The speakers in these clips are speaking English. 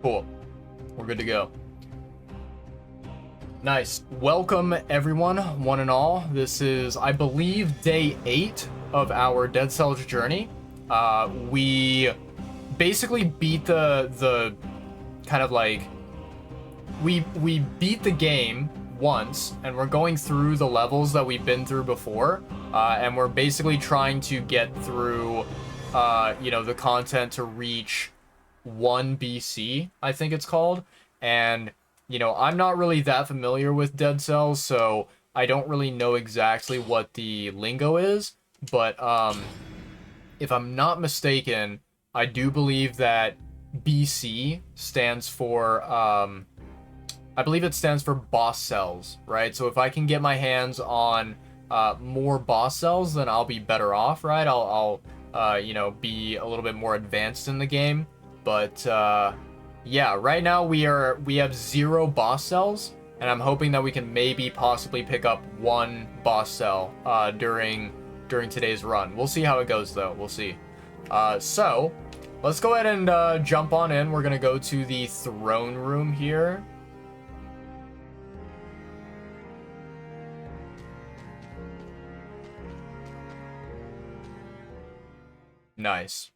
Cool. We're good to go. Nice. Welcome, everyone, one and all. This is, I believe, day 8 of our Dead Cells journey. We basically beat the kind of like... We beat the game once, and we're going through the levels that we've been through before, and we're basically trying to get through, you know, the content to reach 1 BC, I think it's called. And, you know, I'm not really that familiar with Dead Cells, so I don't really know exactly what the lingo is, but if I'm not mistaken, I do believe that BC stands for, I believe it stands for boss cells, right? So if I can get my hands on more boss cells, then I'll be better off, right? I'll you know, be a little bit more advanced in the game. But yeah, right now we have 0 boss cells, and I'm hoping that we can maybe possibly pick up 1 boss cell during today's run. We'll see how it goes, though. We'll see. So let's go ahead and jump on in. We're gonna go to the throne room here. Nice.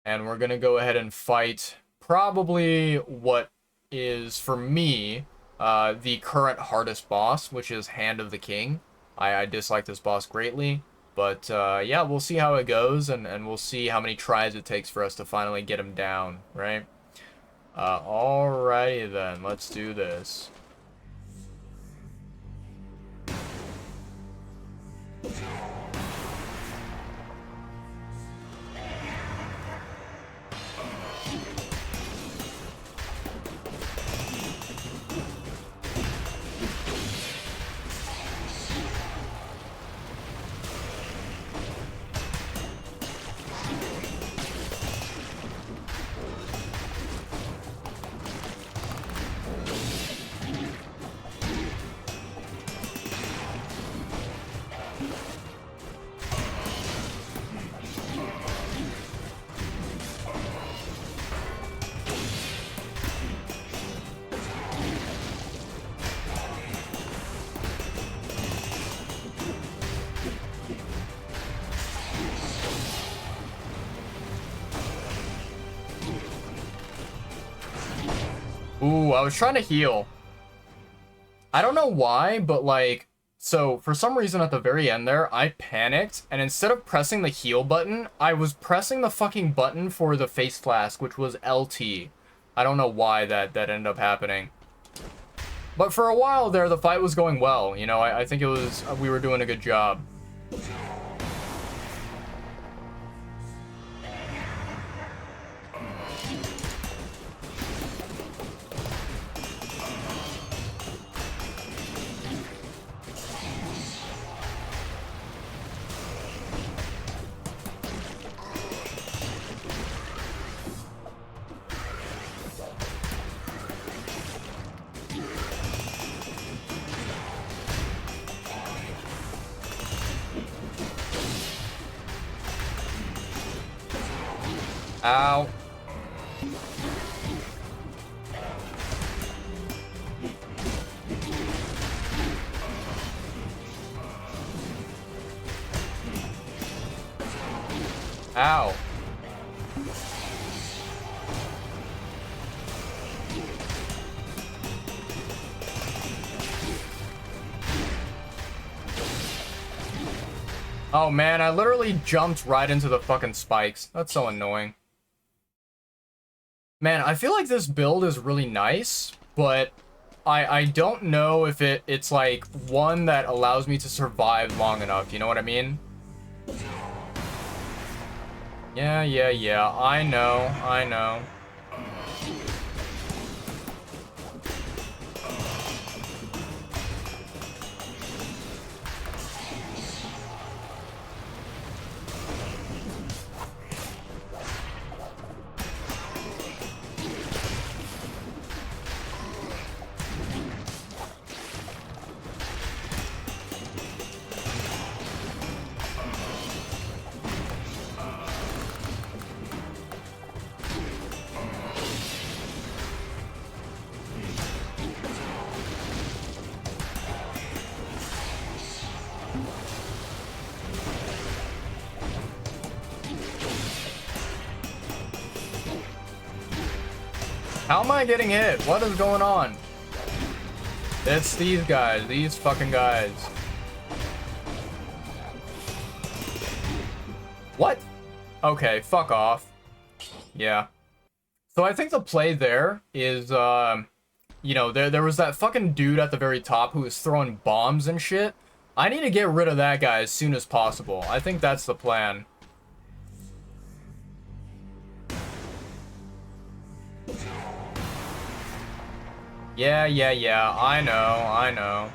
And we're gonna go ahead and fight probably what is, for me, the current hardest boss, which is Hand of the King. I dislike this boss greatly, but yeah, we'll see how it goes, and we'll see how many tries it takes for us to finally get him down, right? Alrighty then, let's do this. Ooh, I was trying to heal. I don't know why, but like, so for some reason at the very end there, I panicked, and instead of pressing the heal button, I was pressing the fucking button for the face flask, which was LT. I don't know why that ended up happening. But for a while there, the fight was going well. You know, I think it was, we were doing a good job. Ow. Ow. Oh man, I literally jumped right into the fucking spikes. That's so annoying. Man, I feel like this build is really nice, but I don't know if it's like one that allows me to survive long enough, you know what I mean? Yeah, I know. How am I getting hit? What is going on? It's these guys. These fucking guys. What? Okay, fuck off. Yeah. So I think the play there is, you know, there was that fucking dude at the very top who was throwing bombs and shit. I need to get rid of that guy as soon as possible. I think that's the plan. Yeah. I know.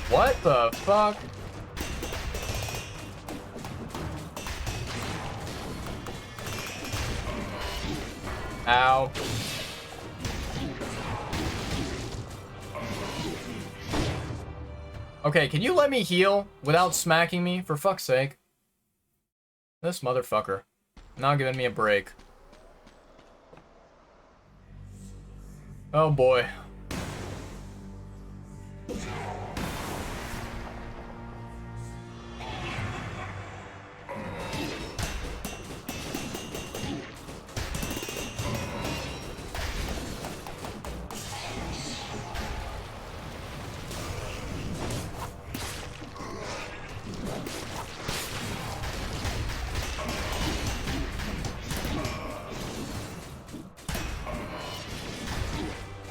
What the fuck? Ow. Okay, can you let me heal without smacking me, for fuck's sake? This motherfucker. Not giving me a break. Oh boy.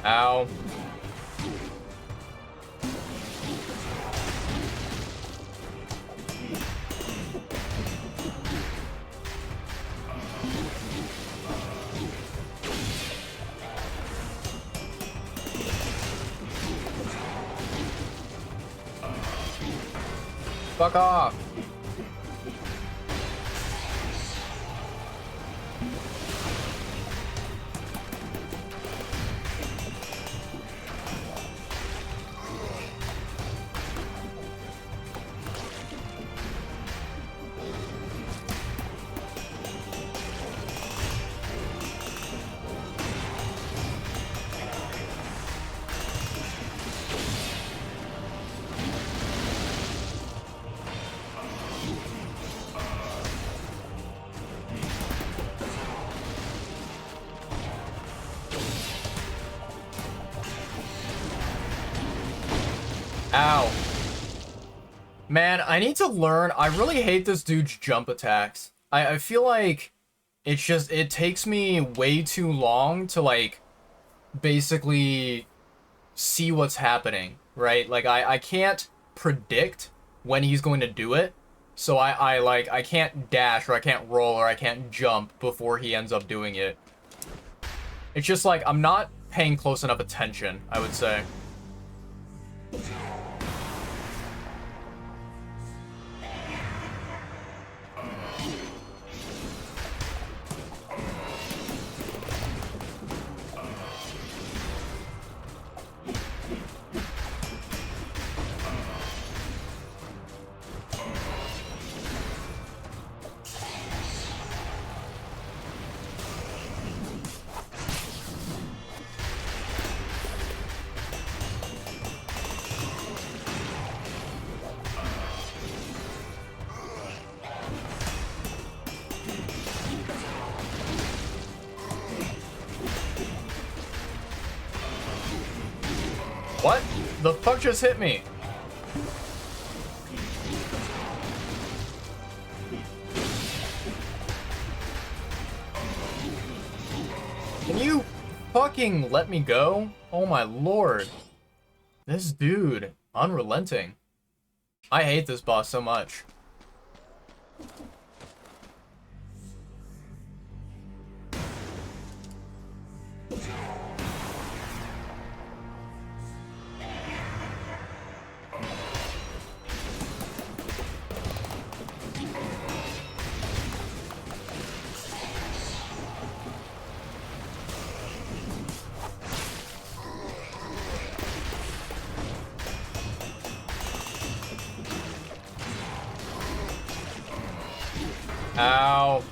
Ow. Fuck off. Ow. Man, I need to learn. I really hate this dude's jump attacks. I feel like it's just, it takes me way too long to, like, basically see what's happening, right? Like, I can't predict when he's going to do it. So I can't dash, or I can't roll, or I can't jump before he ends up doing it. It's just like, I'm not paying close enough attention, I would say. What? The fuck just hit me? Can you fucking let me go? Oh my lord. This dude, unrelenting. I hate this boss so much. Ow.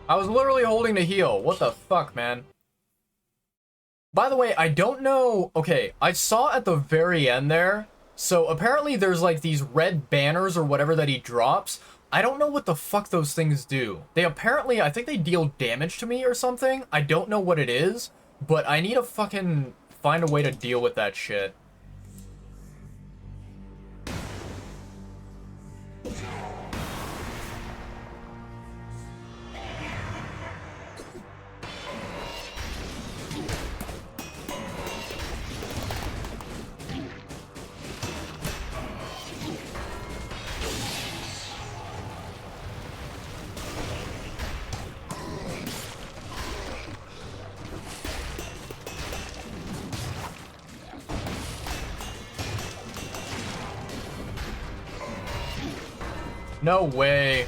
I was literally holding to heal. What the fuck, man? By the way, I don't know... Okay, I saw at the very end there. So apparently there's like these red banners or whatever that he drops. I don't know what the fuck those things do. They apparently... I think they deal damage to me or something. I don't know what it is. But I need to fucking find a way to deal with that shit. No way.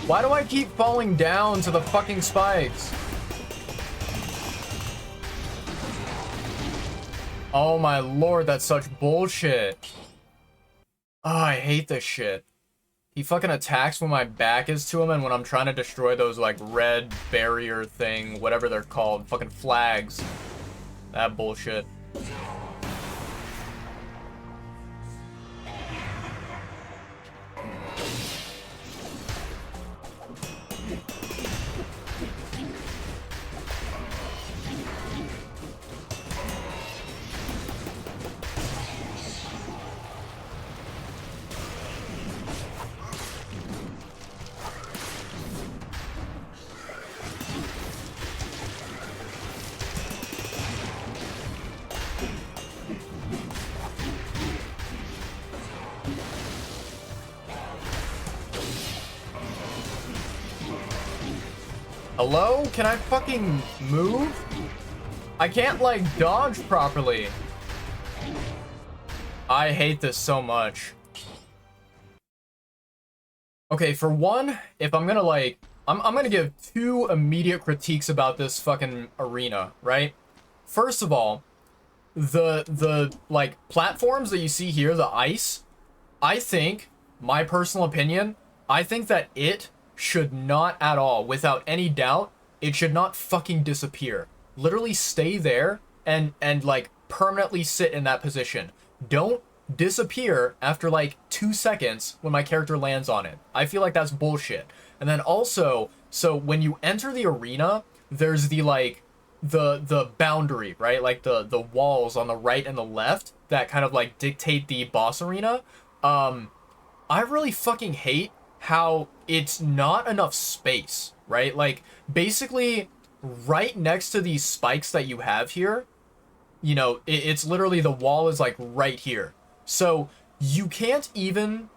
Why do I keep falling down to the fucking spikes? Oh my lord, that's such bullshit. Oh, I hate this shit. He fucking attacks when my back is to him and when I'm trying to destroy those, like, red barrier thing, whatever they're called, fucking flags. That bullshit. Hello? Can I fucking move? I can't, like, dodge properly. I hate this so much. Okay, for one, if I'm gonna, like... I'm gonna give two immediate critiques about this fucking arena, right? First of all, the like, platforms that you see here, the ice, I think, my personal opinion, I think that it should not at all, without any doubt, it should not fucking disappear. Literally stay there and like permanently sit in that position. Don't disappear after like 2 seconds when my character lands on it. I feel like that's bullshit. And then also, so when you enter the arena, there's the like the boundary, right? Like the walls on the right and the left that kind of like dictate the boss arena. I really fucking hate how it's not enough space, right? Like, basically, right next to these spikes that you have here, you know, it's literally the wall is, like, right here. So, you can't even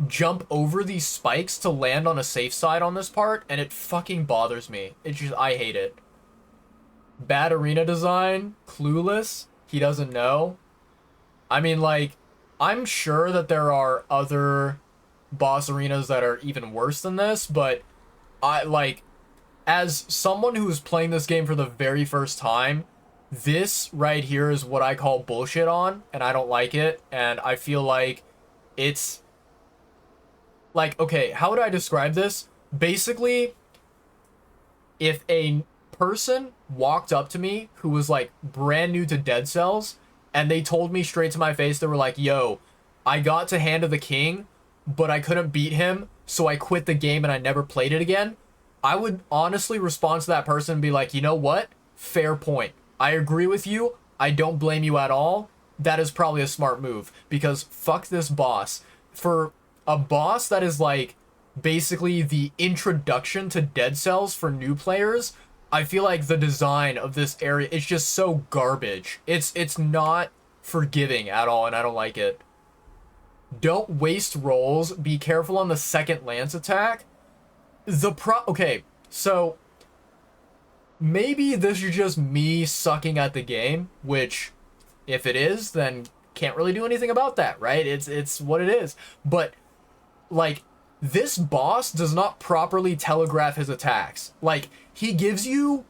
jump over these spikes to land on a safe side on this part, and it fucking bothers me. It's just, I hate it. Bad arena design, clueless, he doesn't know. I mean, like, I'm sure that there are other boss arenas that are even worse than this, but I like, as someone who's playing this game for the very first time, this right here is what I call bullshit on, and I don't like it, and I feel like it's like, okay, how would I describe this? Basically, if a person walked up to me who was like brand new to Dead Cells and they told me straight to my face, they were like, yo, I got to Hand of the King, but I couldn't beat him, so I quit the game and I never played it again, I would honestly respond to that person and be like, you know what? Fair point. I agree with you. I don't blame you at all. That is probably a smart move, because fuck this boss. For a boss that is like basically the introduction to Dead Cells for new players, I feel like the design of this area is just so garbage. It's not forgiving at all, and I don't like it. Don't waste rolls. Be careful on the second lance attack. Okay, so maybe this is just me sucking at the game, which if it is, then can't really do anything about that, right? It's what it is. But like, this boss does not properly telegraph his attacks. Like, he gives you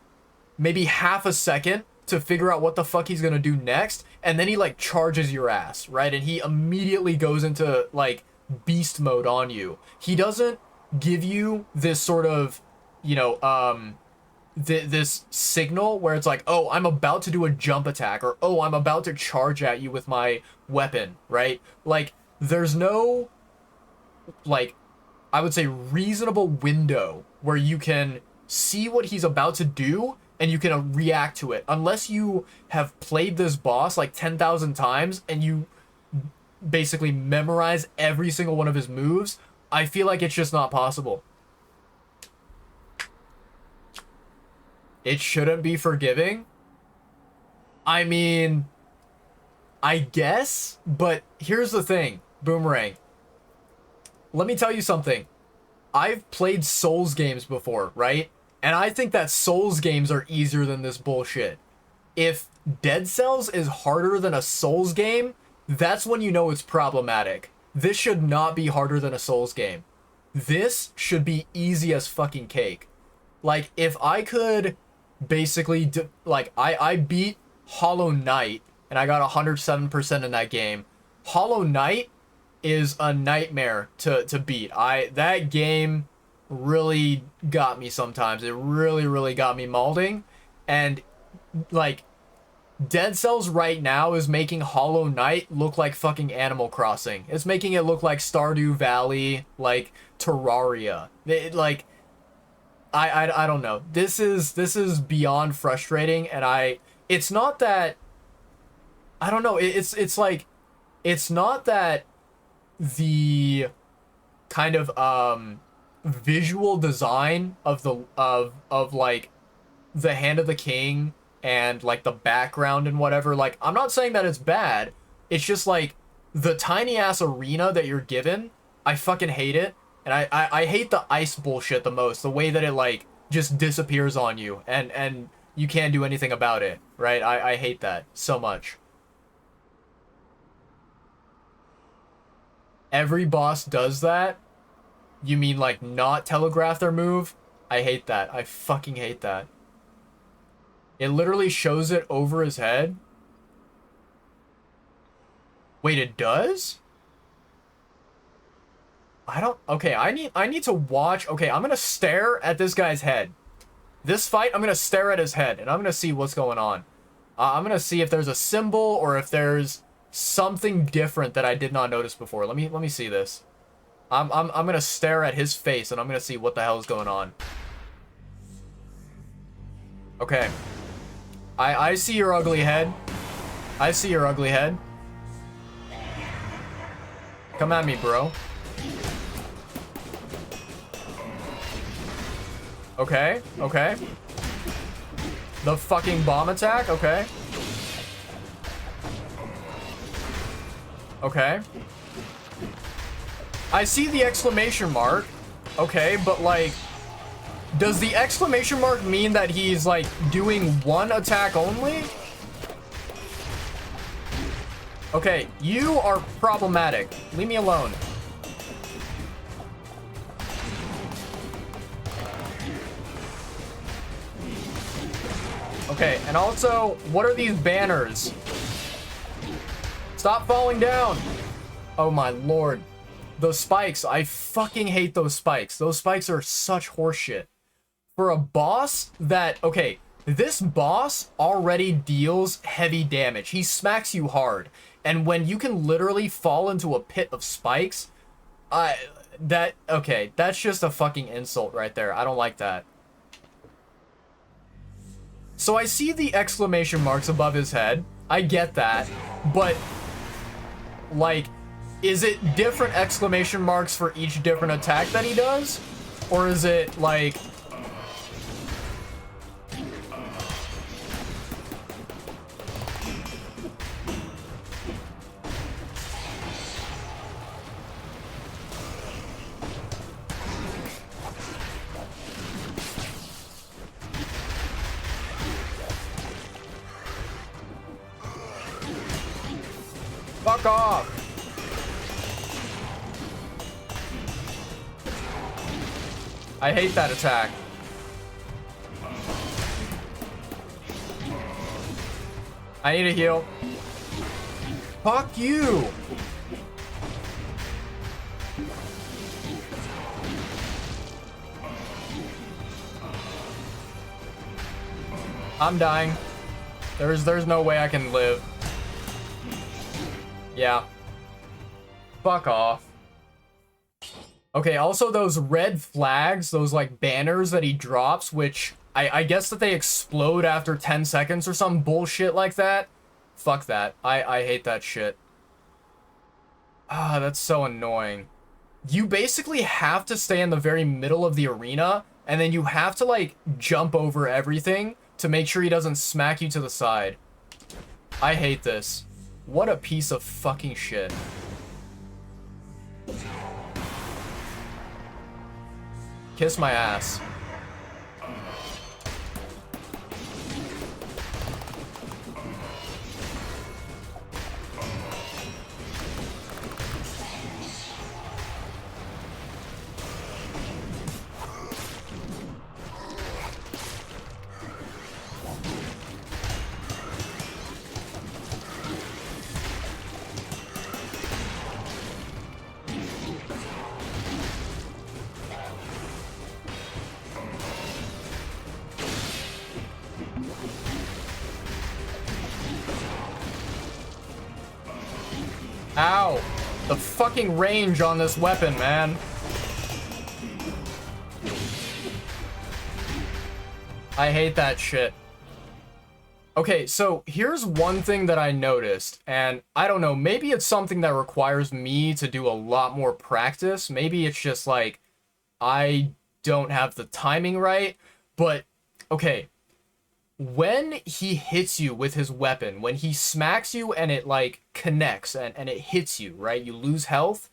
maybe half a second to figure out what the fuck he's gonna do next, and then he like charges your ass, right? And he immediately goes into like beast mode on you. He doesn't give you this sort of, you know, this signal where it's like, oh, I'm about to do a jump attack, or oh, I'm about to charge at you with my weapon, right? Like, there's no, like, I would say reasonable window where you can see what he's about to do and you can react to it, unless you have played this boss like 10,000 times and you basically memorize every single one of his moves. I feel like it's just not possible. It shouldn't be forgiving. I mean, I guess, but here's the thing, Boomerang. Let me tell you something. I've played Souls games before, right? And I think that Souls games are easier than this bullshit. If Dead Cells is harder than a Souls game, that's when you know it's problematic. This should not be harder than a Souls game. This should be easy as fucking cake. Like, if I could basically, I beat Hollow Knight, and I got 107% in that game. Hollow Knight is a nightmare to beat. That game really got me sometimes. It really got me mauling. And, like, Dead Cells right now is making Hollow Knight look like fucking Animal Crossing. It's making it look like Stardew Valley, like Terraria. I don't know. This is beyond frustrating, and it's not that, I don't know, it's like, it's not that the kind of visual design of like the Hand of the King and like the background and whatever, like, I'm not saying that it's bad. It's just like the tiny ass arena that you're given, I fucking hate it. And I hate the ice bullshit the most, the way that it like just disappears on you and you can't do anything about it, right? I hate that so much. Every boss does that? You mean like not telegraph their move? I hate that. I fucking hate that. It literally shows it over his head. Wait, it does? Okay, I need to watch. Okay, I'm gonna stare at this guy's head. This fight, I'm gonna stare at his head, and I'm gonna see what's going on. I'm gonna see if there's a symbol or if there's something different that I did not notice before. Let me see this. I'm gonna stare at his face, and I'm gonna see what the hell is going on. Okay. I see your ugly head. I see your ugly head. Come at me, bro. Okay, okay. The fucking bomb attack, okay. Okay. I see the exclamation mark. Okay, but like, does the exclamation mark mean that he's like doing one attack only? Okay, you are problematic. Leave me alone. Okay, and also, what are these banners? Stop falling down! Oh my lord. Those spikes, I fucking hate those spikes. Those spikes are such horseshit. For a boss that, okay, this boss already deals heavy damage. He smacks you hard. And when you can literally fall into a pit of spikes, okay, that's just a fucking insult right there. I don't like that. So I see the exclamation marks above his head. I get that. But, like, is it different exclamation marks for each different attack that he does? Or is it, like... Fuck off! I hate that attack. I need a heal. Fuck you. I'm dying. There's no way I can live. Yeah. Fuck off. Okay, also those red flags, those like banners that he drops, which I guess that they explode after 10 seconds or some bullshit like that. Fuck that. I hate that shit. Ah, that's so annoying. You basically have to stay in the very middle of the arena, and then you have to like jump over everything to make sure he doesn't smack you to the side. I hate this. What a piece of fucking shit. Kiss my ass. Ow. The fucking range on this weapon, man. I hate that shit. Okay, so here's one thing that I noticed, and I don't know, maybe it's something that requires me to do a lot more practice. Maybe it's just like, I don't have the timing right, but okay. When he hits you with his weapon, when he smacks you and it like connects and it hits you, right? You lose health.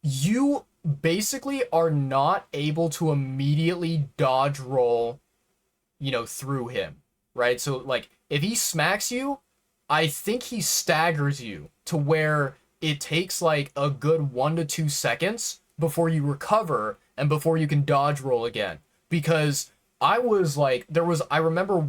You basically are not able to immediately dodge roll, you know, through him, right? So like if he smacks you, I think he staggers you to where it takes like a good 1 to 2 seconds before you recover and before you can dodge roll again. Because I was like, I remember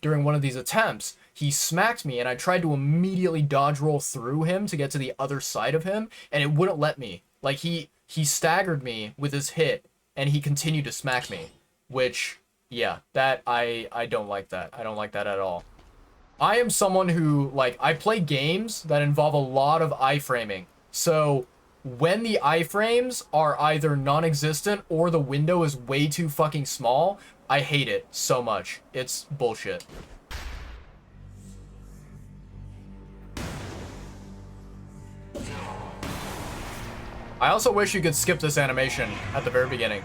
during one of these attempts, he smacked me and I tried to immediately dodge roll through him to get to the other side of him, and it wouldn't let me. Like he staggered me with his hit and he continued to smack me, which, yeah, that I don't like that. I don't like that at all. I am someone who, like, I play games that involve a lot of iframing. So when the iframes are either non-existent or the window is way too fucking small, I hate it so much. It's bullshit. I also wish you could skip this animation at the very beginning.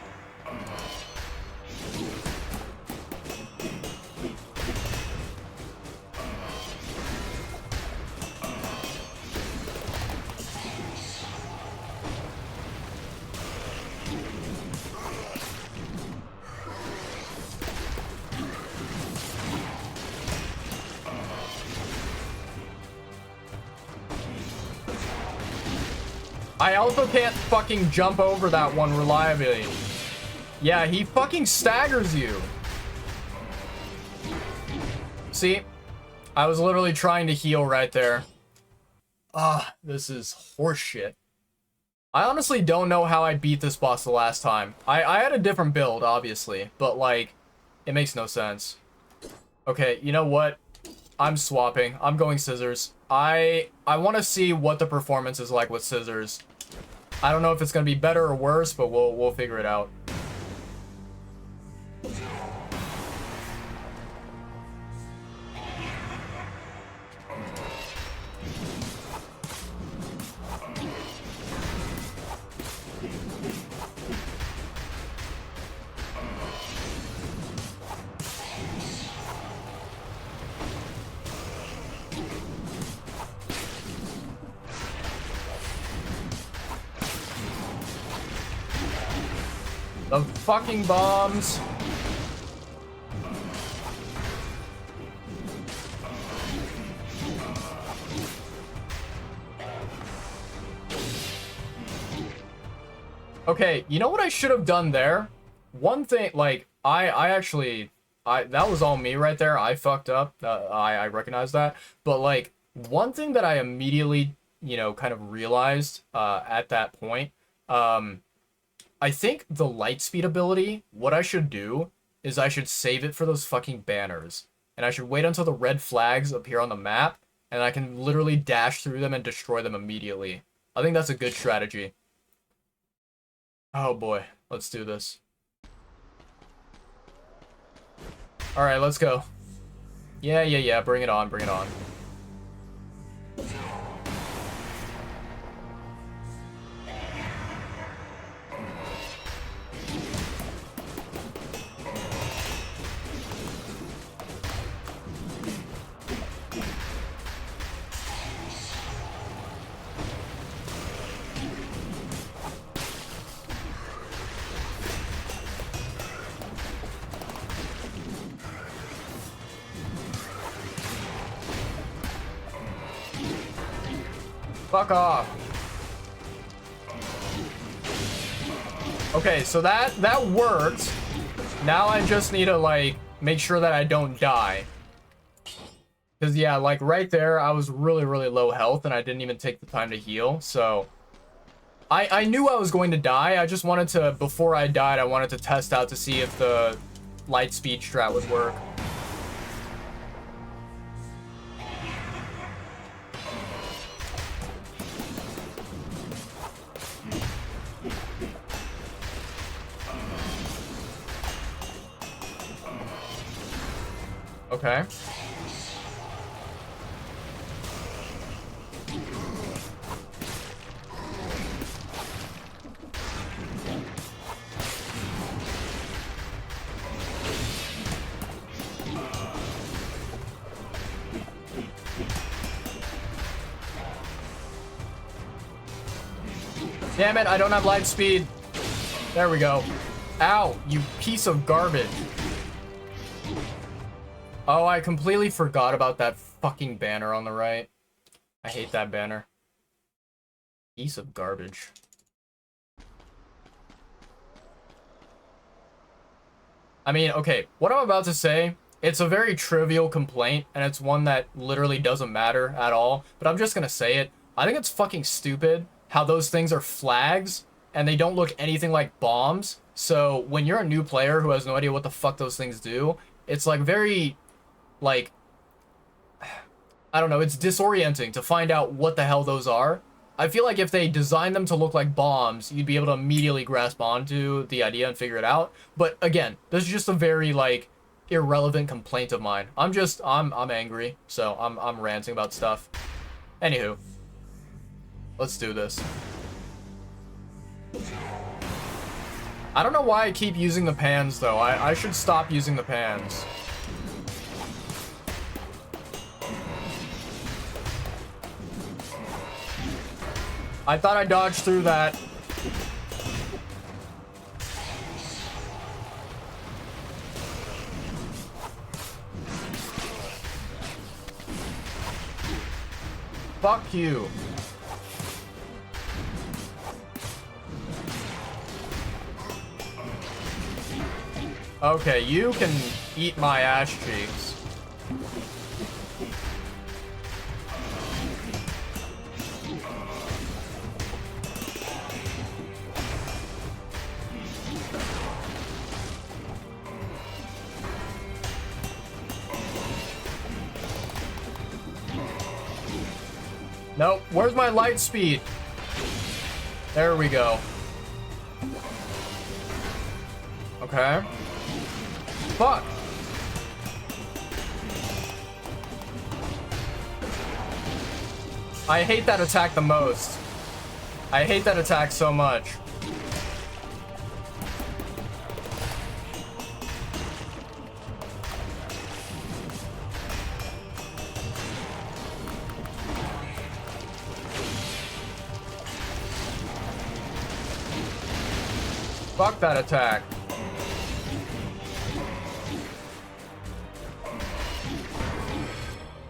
I also can't fucking jump over that one reliably. Yeah, he fucking staggers you. See? I was literally trying to heal right there. Ah, this is horseshit. I honestly don't know how I beat this boss the last time. I had a different build, obviously, but like, it makes no sense. Okay, you know what? I'm swapping. I'm going scissors. I want to see what the performance is like with scissors. I don't know if it's going to be better or worse, but we'll figure it out. The fucking bombs. Okay, you know what I should have done there? one thing, like, I actually, that was all me right there. I fucked up. I recognize that. But, like, one thing that I immediately, you know, kind of realized at that point, I think the light speed ability, what I should do is I should save it for those fucking banners. And I should wait until the red flags appear on the map, and I can literally dash through them and destroy them immediately. I think that's a good strategy. Oh boy, let's do this. Alright, let's go. Yeah, bring it on, bring it on. Fuck off. Okay, so that worked. Now I just need to, like, make sure that I don't die. Because, yeah, like, right there, I was really, really low health, and I didn't even take the time to heal, so... I knew I was going to die. I just wanted to, before I died, I wanted to test out to see if the light speed strat would work. Okay. Damn it, I don't have light speed. There we go. Ow, you piece of garbage. Oh, I completely forgot about that fucking banner on the right. I hate that banner. Piece of garbage. I mean, okay, what I'm about to say, it's a very trivial complaint, and it's one that literally doesn't matter at all, but I'm just gonna say it. I think it's fucking stupid how those things are flags, and they don't look anything like bombs, so when you're a new player who has no idea what the fuck those things do, it's like very... like, I don't know, it's disorienting to find out what the hell those are. I feel like if they designed them to look like bombs, you'd be able to immediately grasp onto the idea and figure it out. But again, this is just a very, like, irrelevant complaint of mine. I'm angry, so I'm ranting about stuff. Anywho, let's do this. I don't know why I keep using the pans, though. I should stop using the pans. I thought I dodged through that. Fuck you. Okay, you can eat my ass cheeks. Nope. Where's my light speed? There we go. Okay. Fuck. I hate that attack the most. I hate that attack so much. Fuck that attack.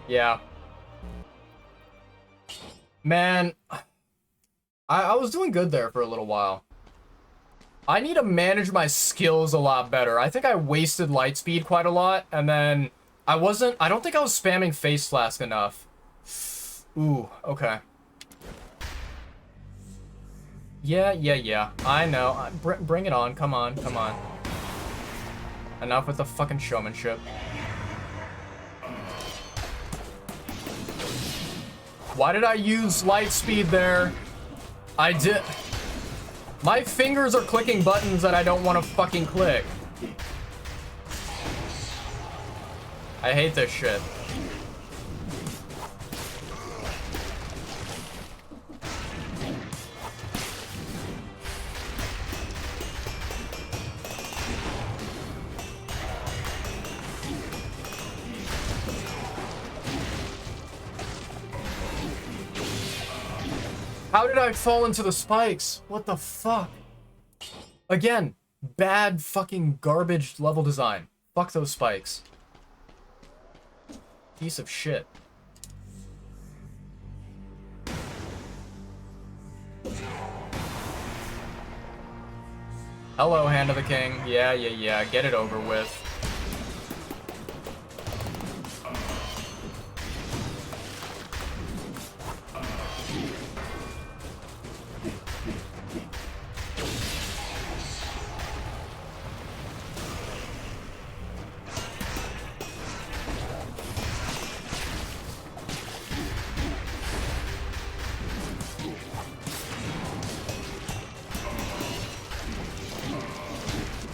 Yeah. Man, I was doing good there for a little while. I need to manage my skills a lot better. I think I wasted light speed quite a lot, and then I don't think I was spamming Face Flask enough. Ooh, okay. Yeah. I know. Bring it on. Come on. Enough with the fucking showmanship. Why did I use light speed there? I did. My fingers are clicking buttons that I don't want to fucking click. I hate this shit. How did I fall into the spikes? What the fuck? Again, bad fucking garbage level design. Fuck those spikes. Piece of shit. Hello, Hand of the King. Yeah. Get it over with.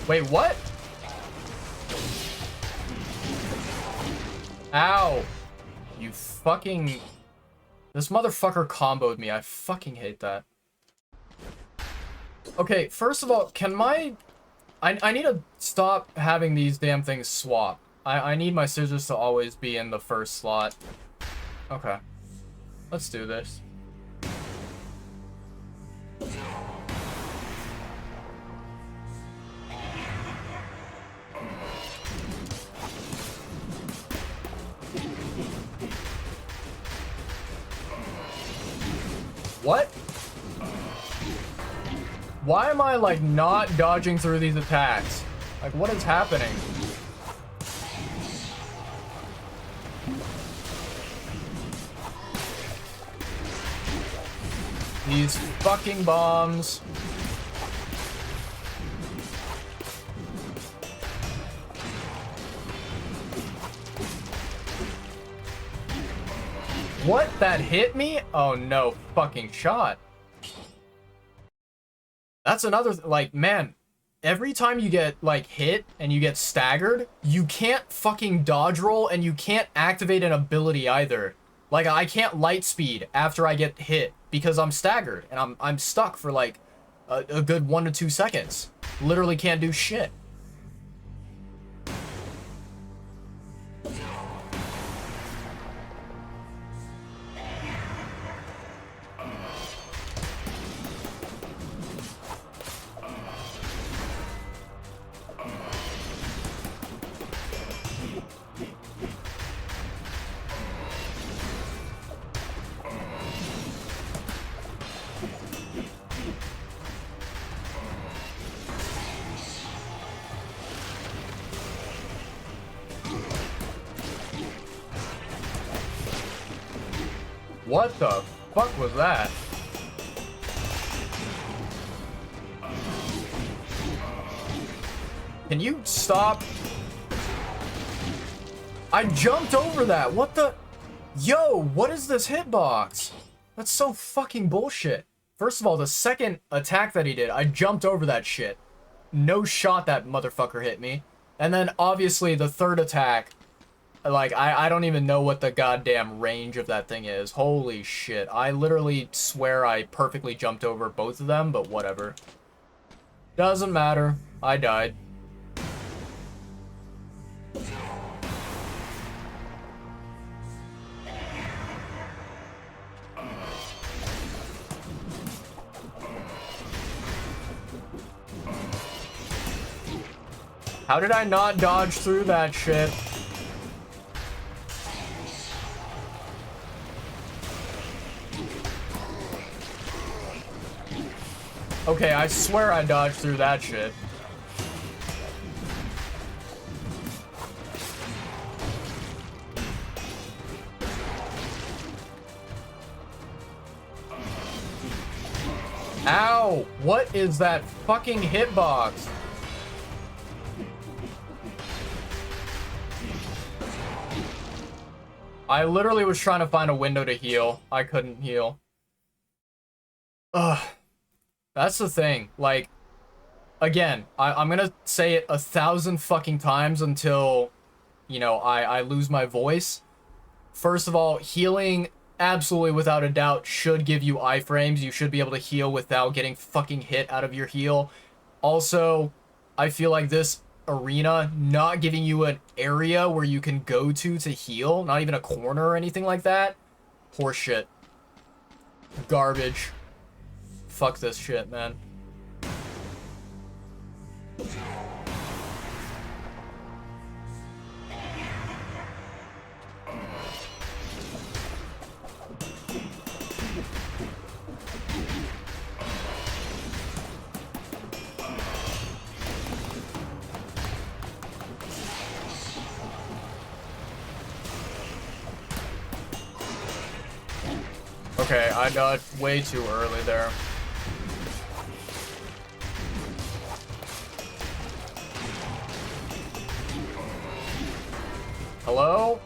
Wait, what? Ow. You fucking... This motherfucker comboed me. I fucking hate that. Okay, first of all, can my... I need to stop having these damn things swap. I need my scissors to always be in the first slot. Okay. Let's do this. What? Why am I, like, not dodging through these attacks? Like, what is happening? These fucking bombs. What? That hit me? Oh no, fucking shot. That's another, like, man, every time you get, like, hit and you get staggered, you can't fucking dodge roll and you can't activate an ability either. Like, I can't light speed after I get hit because I'm staggered and I'm stuck for, like, a good 1 to 2 seconds. Literally can't do shit. What the fuck was that? Can you stop? I jumped over that. What the? Yo, what is this hitbox? That's so fucking bullshit. First of all, the second attack that he did, I jumped over that shit. No shot that motherfucker hit me. And then obviously the third attack, like, I don't even know what the goddamn range of that thing is. Holy shit. I literally swear I perfectly jumped over both of them, but whatever. Doesn't matter. I died. How did I not dodge through that shit? Okay, I swear I dodged through that shit. Ow! What is that fucking hitbox? I literally was trying to find a window to heal. I couldn't heal. Ugh. That's the thing. Like, again, I'm gonna say it 1,000 fucking times until, you know, I lose my voice. First of all, healing, absolutely without a doubt, should give you iframes. You should be able to heal without getting fucking hit out of your heal. Also, I feel like this arena not giving you an area where you can go to heal, not even a corner or anything like that, horseshit. Garbage. Fuck this shit, man. Okay, I dodged way too early there. Hello?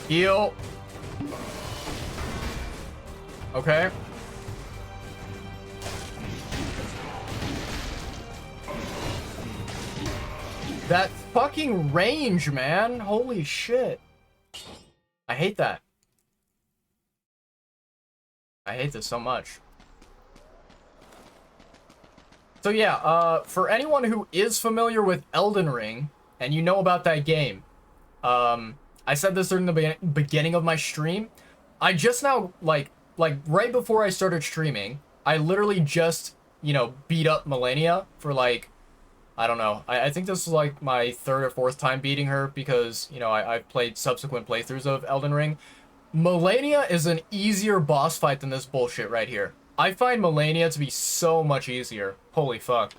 Heal. Okay. That fucking range, man. Holy shit. I hate that. I hate this so much. So yeah, for anyone who is familiar with Elden Ring, and you know about that game, I said this during the beginning of my stream. I just now, like right before I started streaming, I literally just, you know, beat up Malenia for like, I don't know. I think this was like my 3rd or 4th time beating her because, you know, I've played subsequent playthroughs of Elden Ring. Malenia is an easier boss fight than this bullshit right here. I find Malenia to be so much easier. Holy fuck.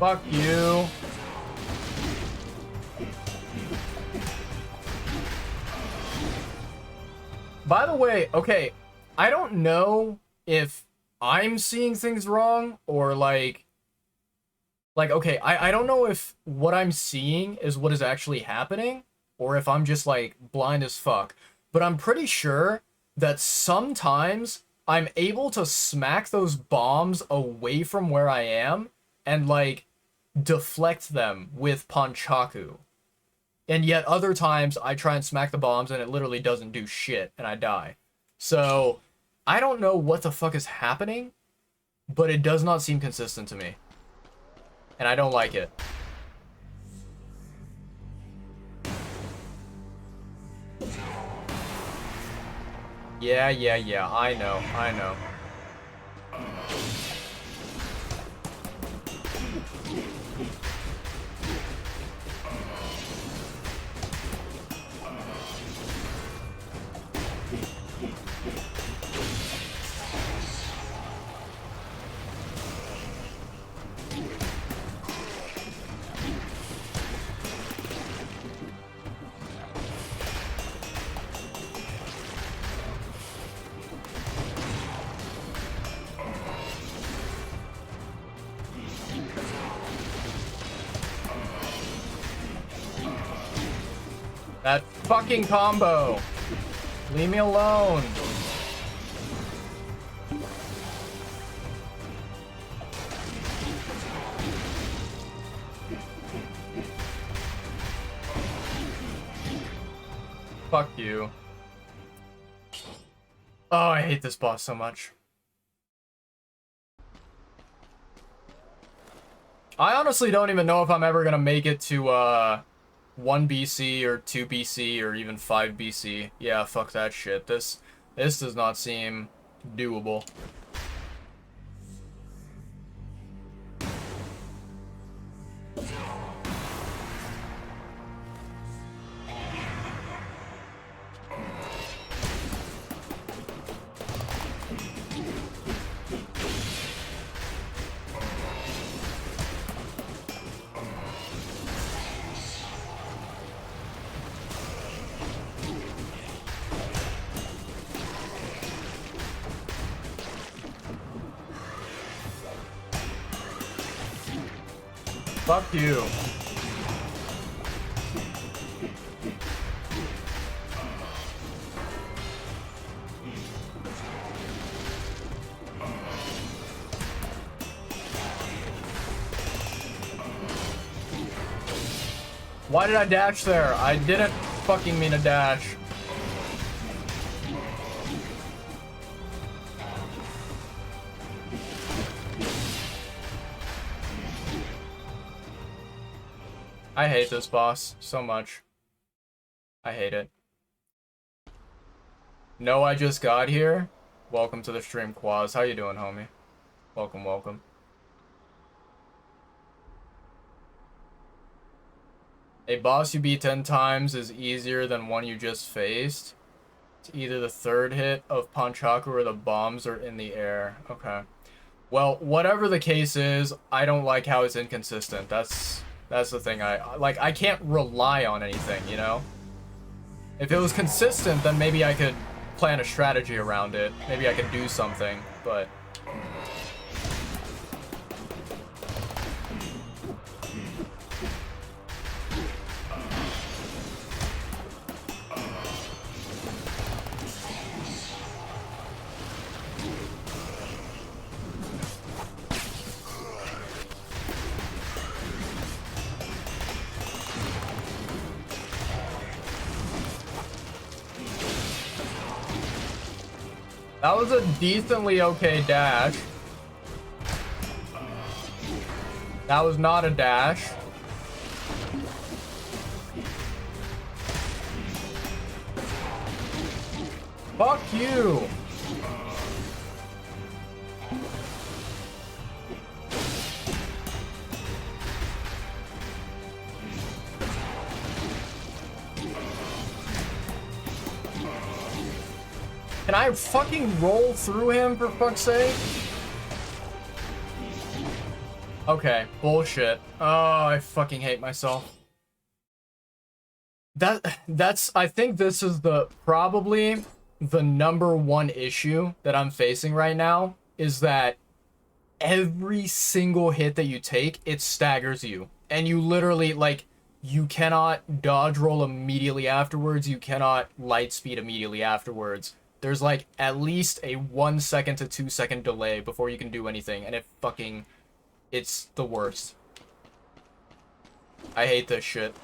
Fuck you. By the way, okay, I don't know if I'm seeing things wrong or like, okay, I don't know if what I'm seeing is what is actually happening or if I'm just like blind as fuck, but I'm pretty sure that sometimes I'm able to smack those bombs away from where I am and like deflect them with Panchaku. And yet other times I try and smack the bombs and it literally doesn't do shit and I die. So I don't know what the fuck is happening, but it does not seem consistent to me. And I don't like it. Yeah, I know. That fucking combo. Leave me alone. Fuck you. Oh, I hate this boss so much. I honestly don't even know if I'm ever gonna make it to 1 BC or 2 BC or even 5 BC. Yeah, fuck that shit. This does not seem doable. Fuck you. Why did I dash there? I didn't fucking mean to dash. I hate this boss so much. I hate it. No, I just got here. Welcome to the stream, Quaz. How you doing, homie? Welcome, welcome. A boss you beat 10 times is easier than one you just faced. It's either the third hit of Panchaku or the bombs are in the air. Okay. Well, whatever the case is, I don't like how it's inconsistent. That's the thing. I can't rely on anything, you know? If it was consistent, then maybe I could plan a strategy around it. Maybe I could do something, but... That was a decently okay dash. That was not a dash. Fuck you. Can I fucking roll through him, for fuck's sake? Okay, bullshit. Oh, I fucking hate myself. I think this is probably the #1 issue that I'm facing right now, is that every single hit that you take, it staggers you. And you literally, like, you cannot dodge roll immediately afterwards, you cannot light speed immediately afterwards. There's like at least a 1 second to 2 second delay before you can do anything, and it's the worst. I hate this shit.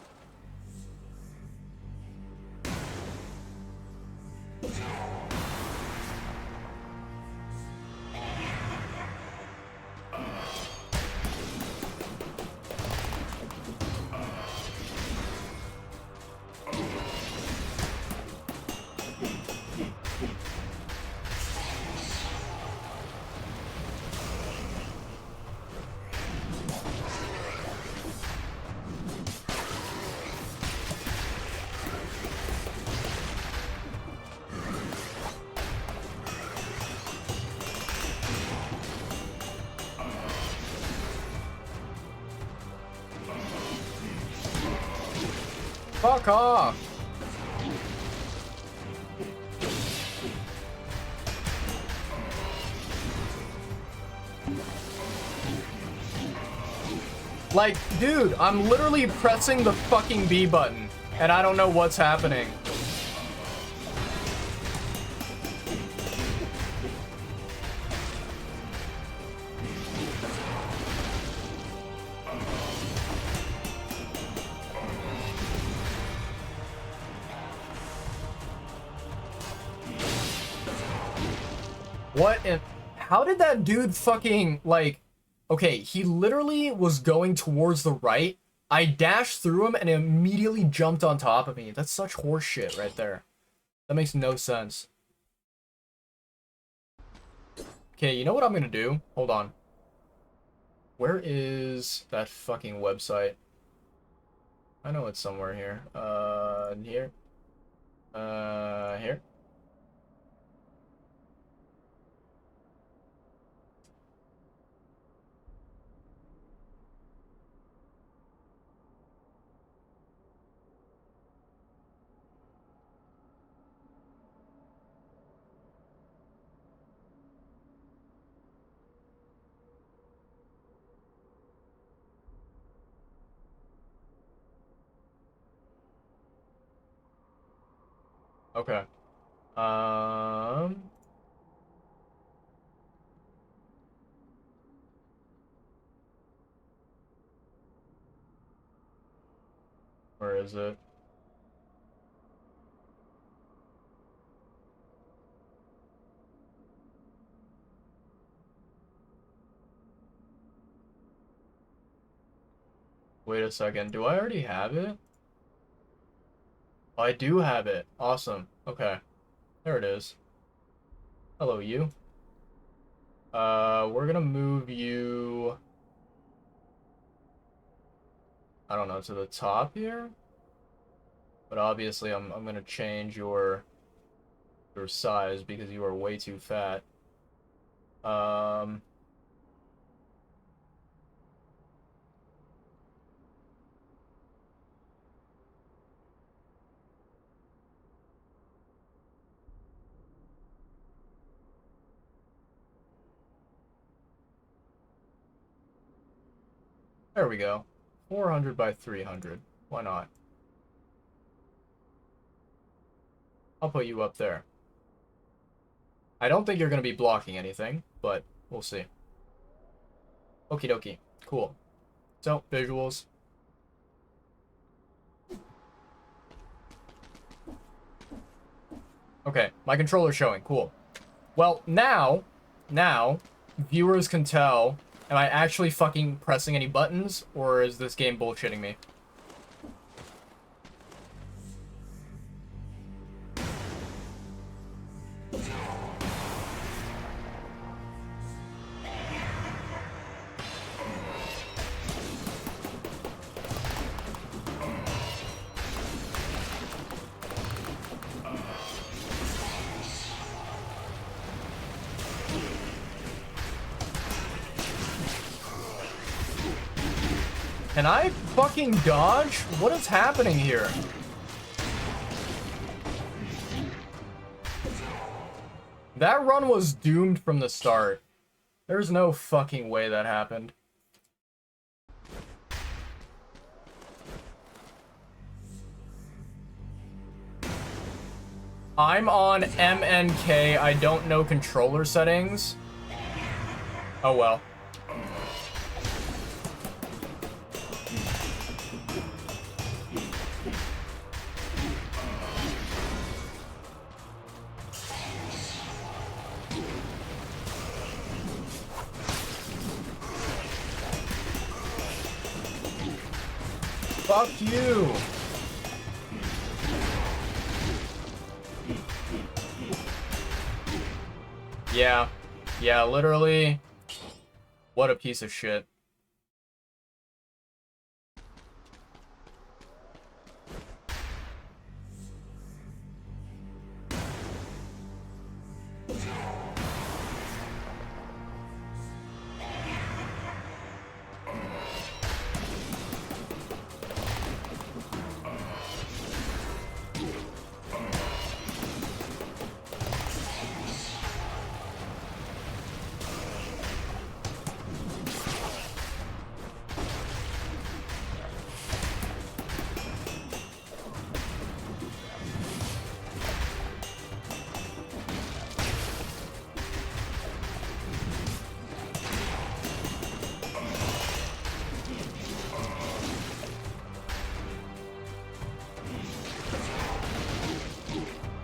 Fuck off! Like, dude, I'm literally pressing the fucking B button. And I don't know what's happening. What in... How did that dude fucking, like... Okay, he literally was going towards the right. I dashed through him and immediately jumped on top of me. That's such horse shit right there. That makes no sense. Okay, you know what I'm gonna do? Hold on. Where is that fucking website? I know it's somewhere here. Here. Here. Okay. Where is it? Wait a second. Do I already have it? Oh, I do have it. Awesome. Okay. There it is. Hello, you. We're gonna move you... I don't know, to the top here? But obviously I'm gonna change your size because you are way too fat. There we go. 400 by 300. Why not? I'll put you up there. I don't think you're going to be blocking anything, but we'll see. Okie dokie. Cool. So, visuals. Okay, my controller's showing. Cool. Well, now, viewers can tell, am I actually fucking pressing any buttons, or is this game bullshitting me? Can I fucking dodge? What is happening here? That run was doomed from the start. There's no fucking way that happened. I'm on MNK. I don't know controller settings. Oh well. Fuck you! Yeah, literally. What a piece of shit.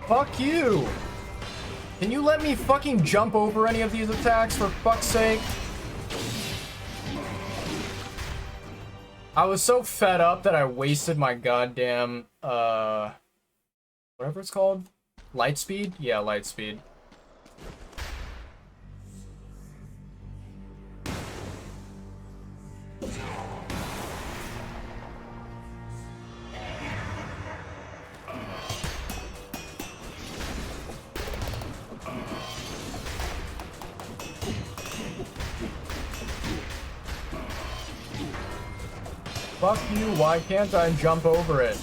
Fuck you! Can you let me fucking jump over any of these attacks, for fuck's sake? I was so fed up that I wasted my goddamn, whatever it's called? Light speed? Yeah, light speed. Fuck you, why can't I jump over it?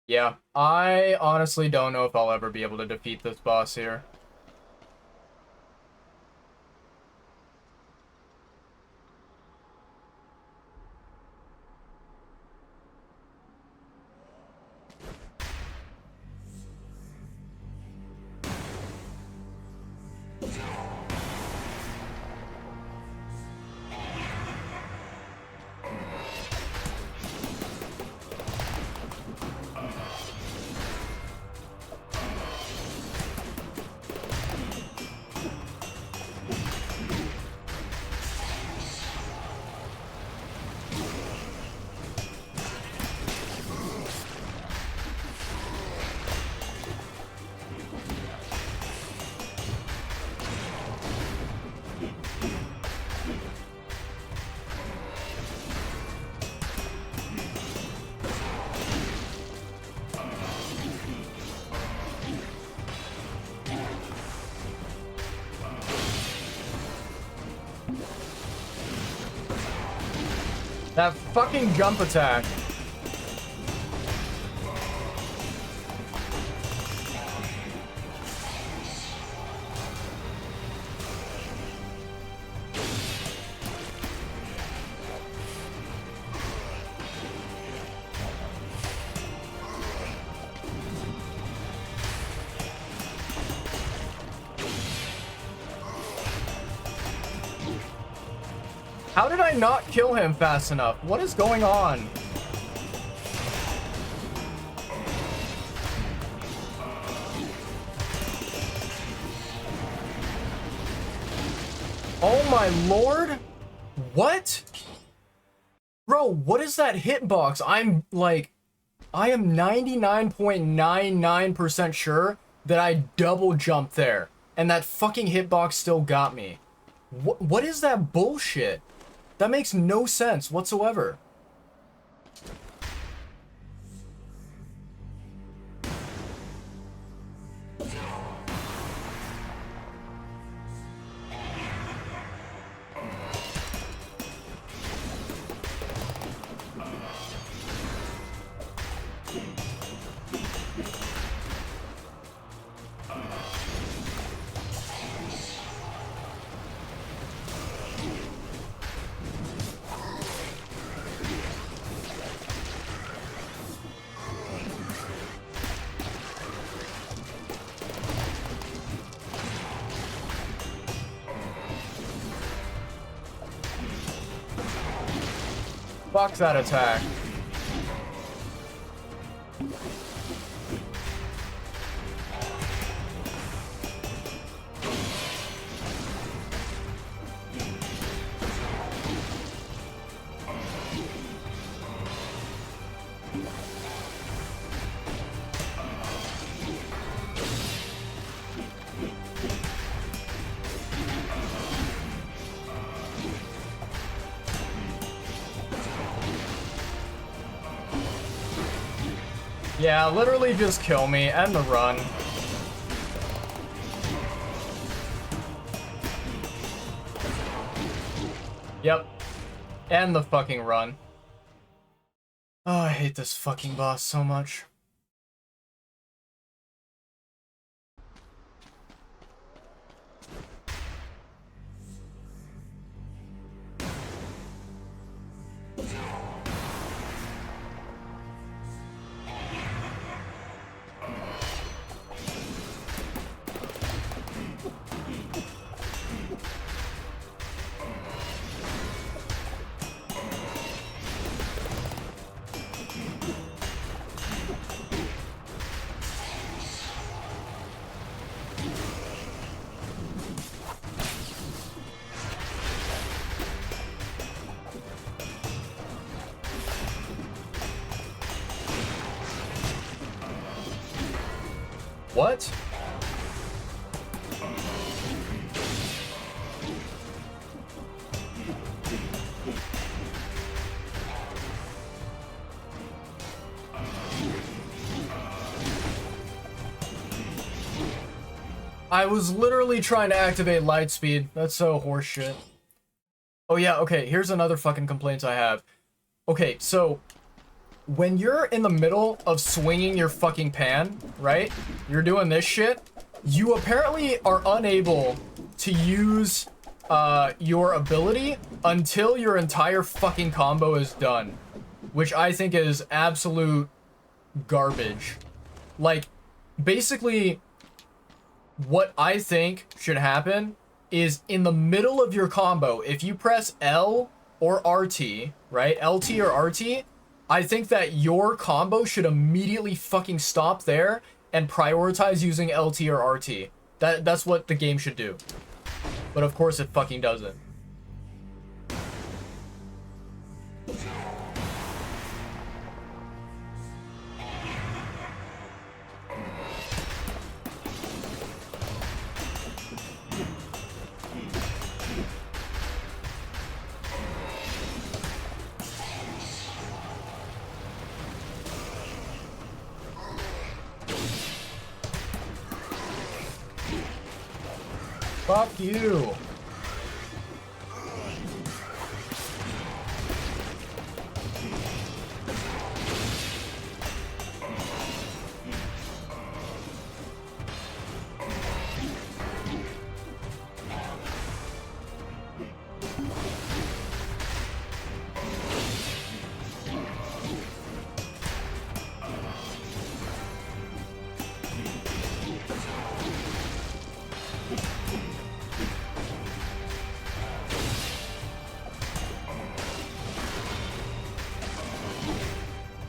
Yeah, I honestly don't know if I'll ever be able to defeat this boss here. That fucking jump attack. How did I not kill him fast enough? What is going on? Oh my lord? What? Bro, what is that hitbox? I'm like, I am 99.99% sure that I double jumped there. And that fucking hitbox still got me. What is that bullshit? That makes no sense whatsoever. Fuck that attack. Yeah, literally just kill me. End the run. Yep. End the fucking run. Oh, I hate this fucking boss so much. What? I was literally trying to activate Lightspeed. That's so horseshit. Oh yeah, okay, here's another fucking complaint I have. Okay, so when you're in the middle of swinging your fucking pan, right? You're doing this shit. You apparently are unable to use your ability until your entire fucking combo is done, which I think is absolute garbage. Like, basically, what I think should happen is in the middle of your combo, if you press L or RT, right? LT or RT, I think that your combo should immediately fucking stop there and prioritize using LT or RT. That's what the game should do. But of course it fucking doesn't. Fuck you.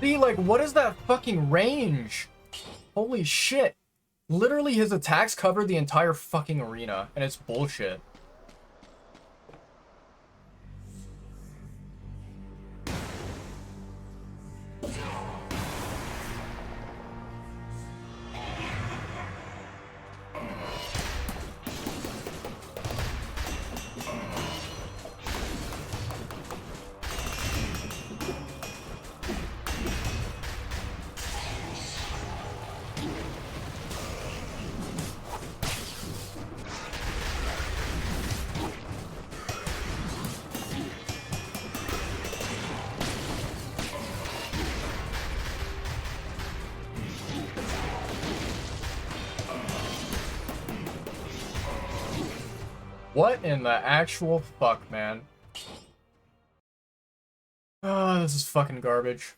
See, like, what is that fucking range? Holy shit. Literally, his attacks cover the entire fucking arena, and it's bullshit. What in the actual fuck, man? Oh, this is fucking garbage.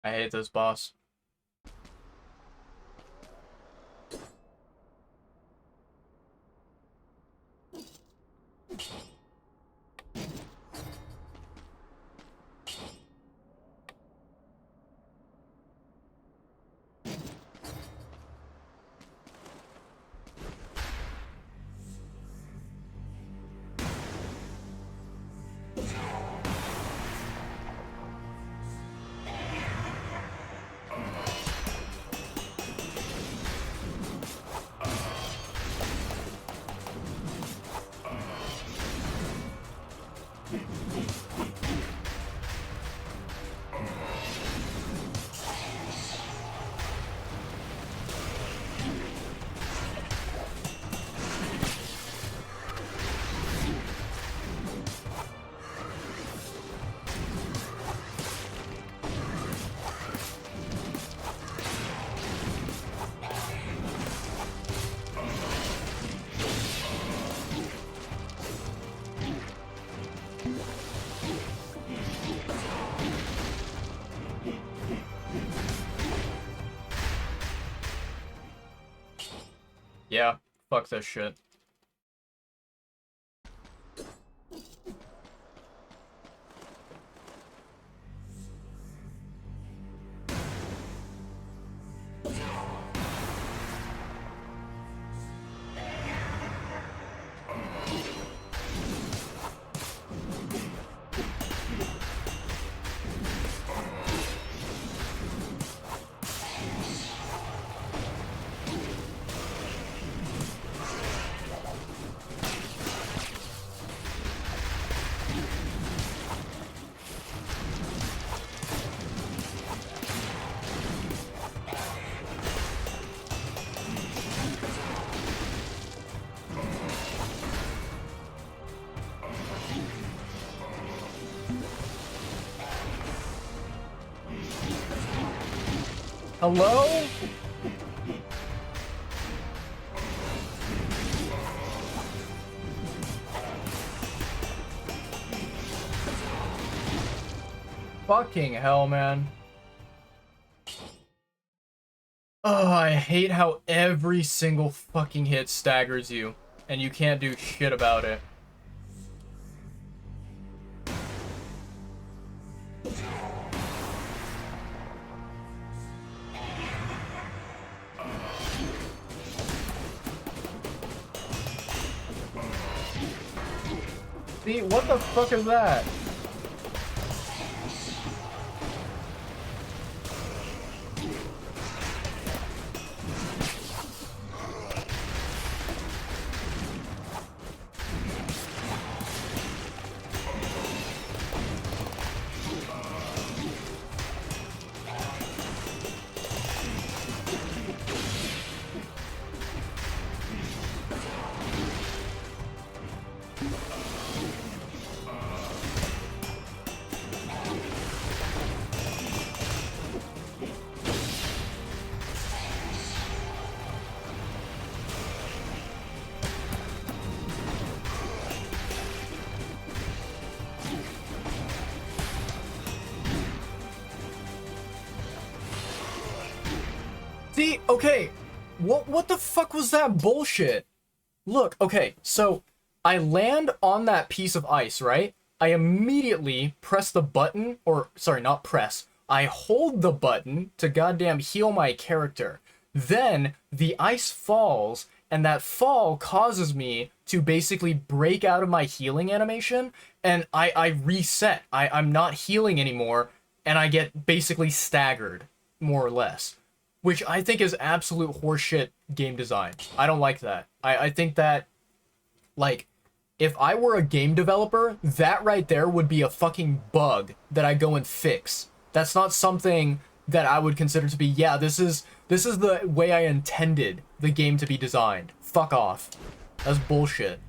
I hate this boss. Yeah, fuck this shit. Hello? Fucking hell, man. Oh, I hate how every single fucking hit staggers you, and you can't do shit about it. See, what the fuck is that? See, okay, what the fuck was that bullshit? Look, okay, so I land on that piece of ice, right? I immediately press the button, or sorry, not press. I hold the button to goddamn heal my character. Then the ice falls, and that fall causes me to basically break out of my healing animation, and I reset. I'm not healing anymore, and I get basically staggered, more or less. Which I think is absolute horseshit game design. I don't like that. I think that, like, if I were a game developer, that right there would be a fucking bug that I go and fix. That's not something that I would consider to be, yeah, this is the way I intended the game to be designed. Fuck off. That's bullshit.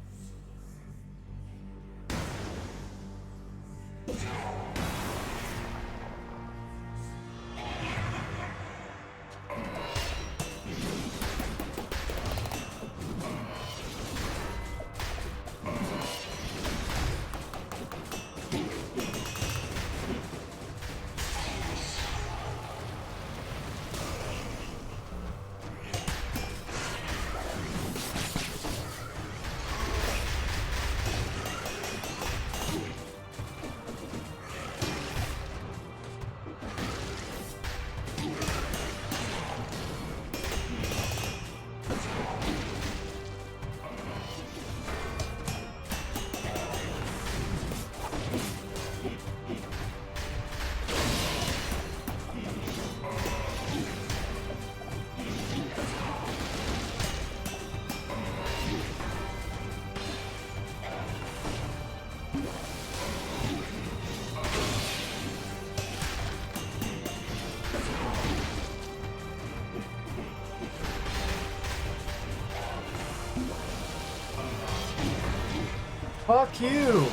Fuck you!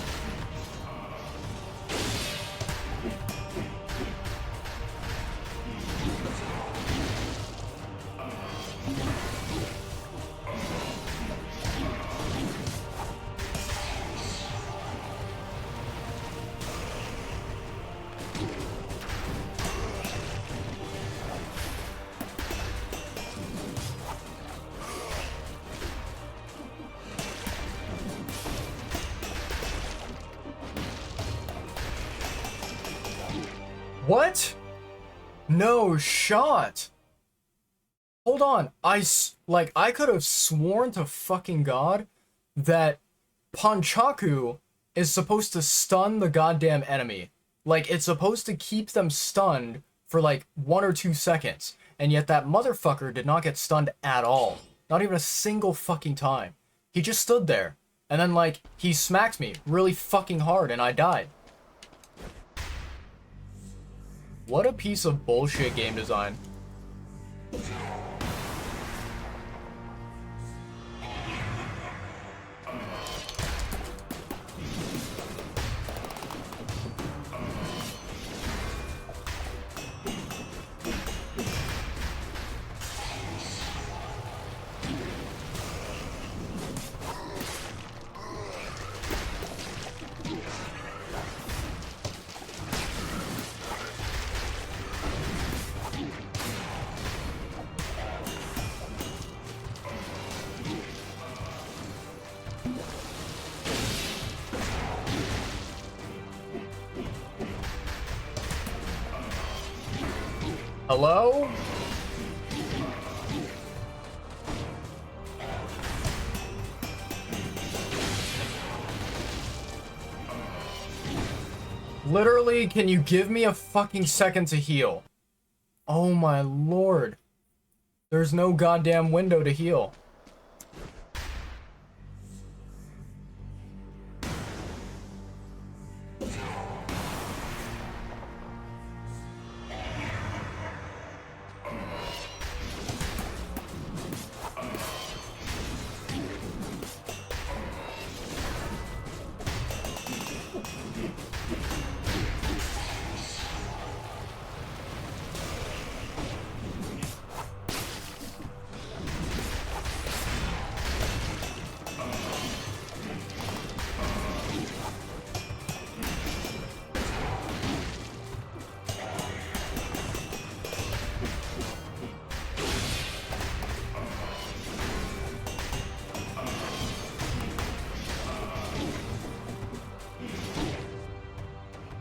What? No shot. Hold on. I could have sworn to fucking God that Panchaku is supposed to stun the goddamn enemy. Like, it's supposed to keep them stunned for like 1 or 2 seconds. And yet that motherfucker did not get stunned at all. Not even a single fucking time. He just stood there. And then, like, he smacked me really fucking hard and I died. What a piece of bullshit game design. Hello? Literally, can you give me a fucking second to heal? Oh my lord. There's no goddamn window to heal.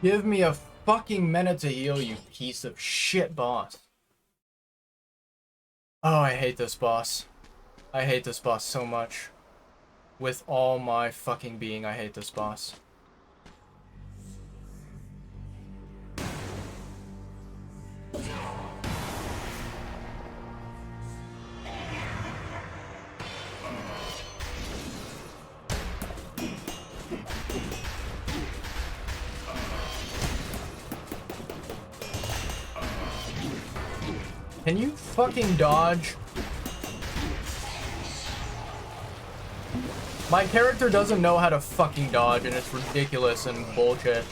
Give me a fucking minute to heal, you piece of shit boss. Oh, I hate this boss. I hate this boss so much. With all my fucking being, I hate this boss. Can you fucking dodge? My character doesn't know how to fucking dodge, and it's ridiculous and bullshit.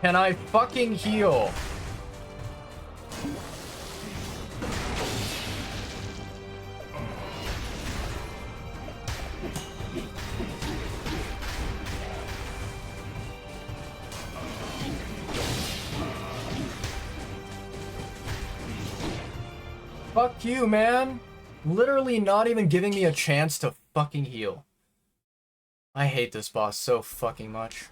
Can I fucking heal? Fuck you, man. Literally not even giving me a chance to fucking heal. I hate this boss so fucking much.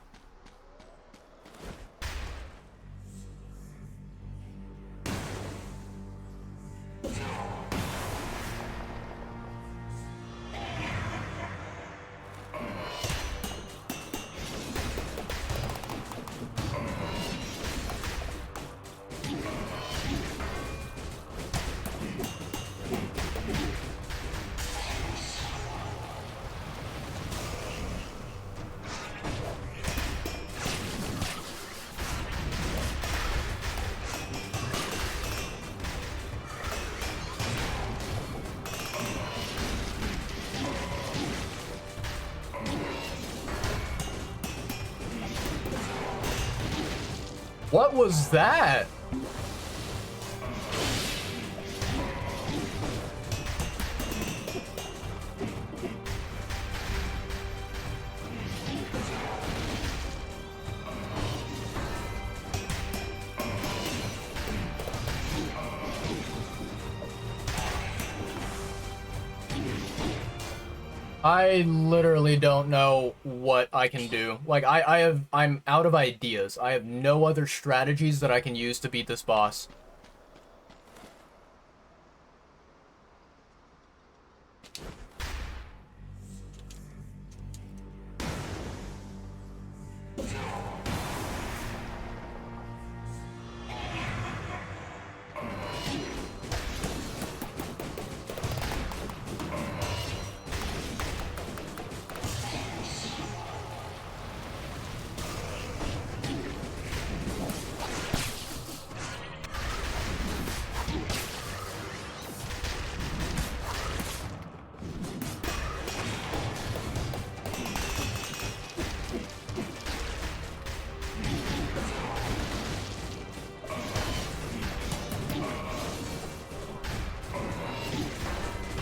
What was that? I literally don't know what I can do. Like, I'm out of ideas. I have no other strategies that I can use to beat this boss.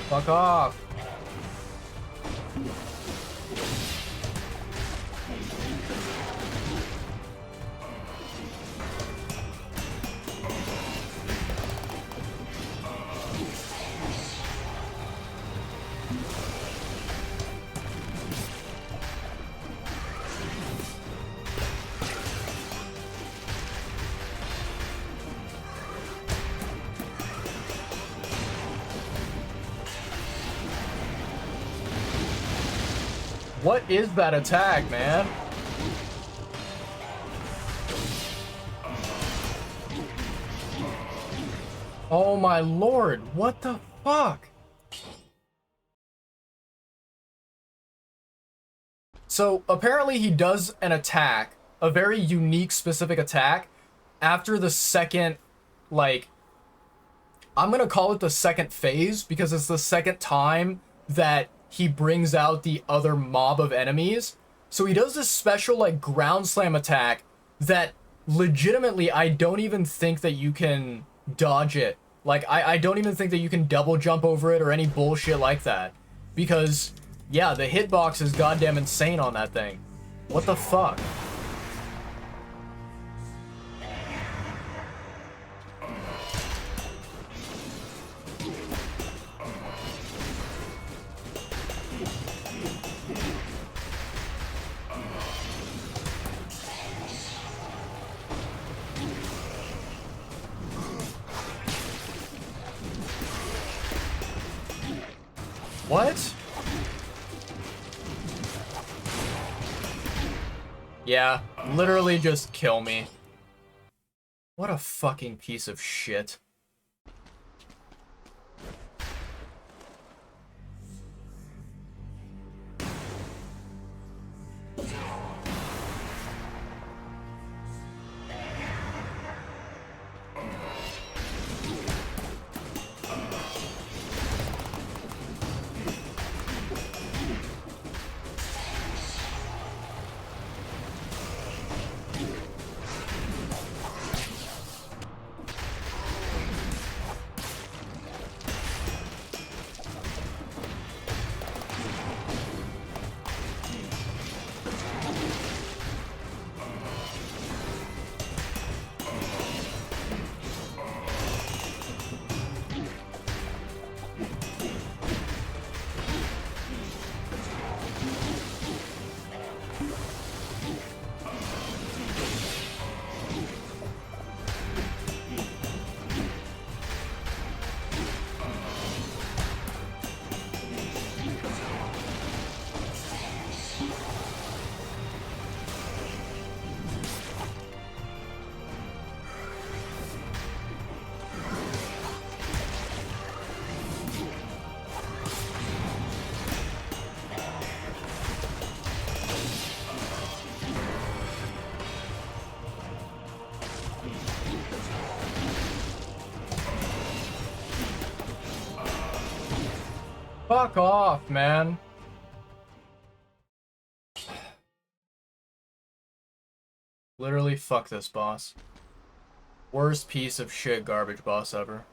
Fuck off. What is that attack, man? Oh my lord, what the fuck? So apparently he does an attack, a very unique specific attack, after the second, like, I'm gonna call it the second phase because it's the second time that he brings out the other mob of enemies. So he does this special, like, ground slam attack that legitimately I don't even think that you can dodge it. Like, I don't even think that you can double jump over it or any bullshit like that. Because, yeah, the hitbox is goddamn insane on that thing. What the fuck? What? Yeah, literally just kill me. What a fucking piece of shit. Fuck off, man. Literally, fuck this boss. Worst piece of shit garbage boss ever.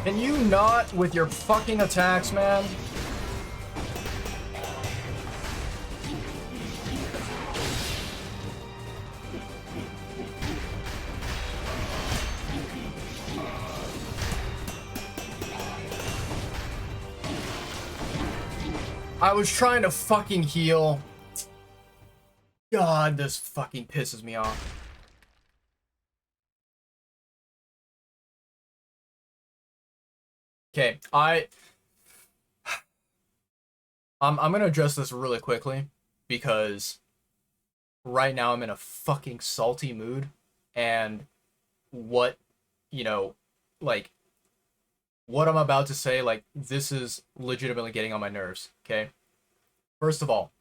Can you not with your fucking attacks, man? I was trying to fucking heal. God, this fucking pisses me off. Okay, I'm gonna address this really quickly because right now I'm in a fucking salty mood, and what, you know, like, what I'm about to say, like, this is legitimately getting on my nerves, okay? First of all,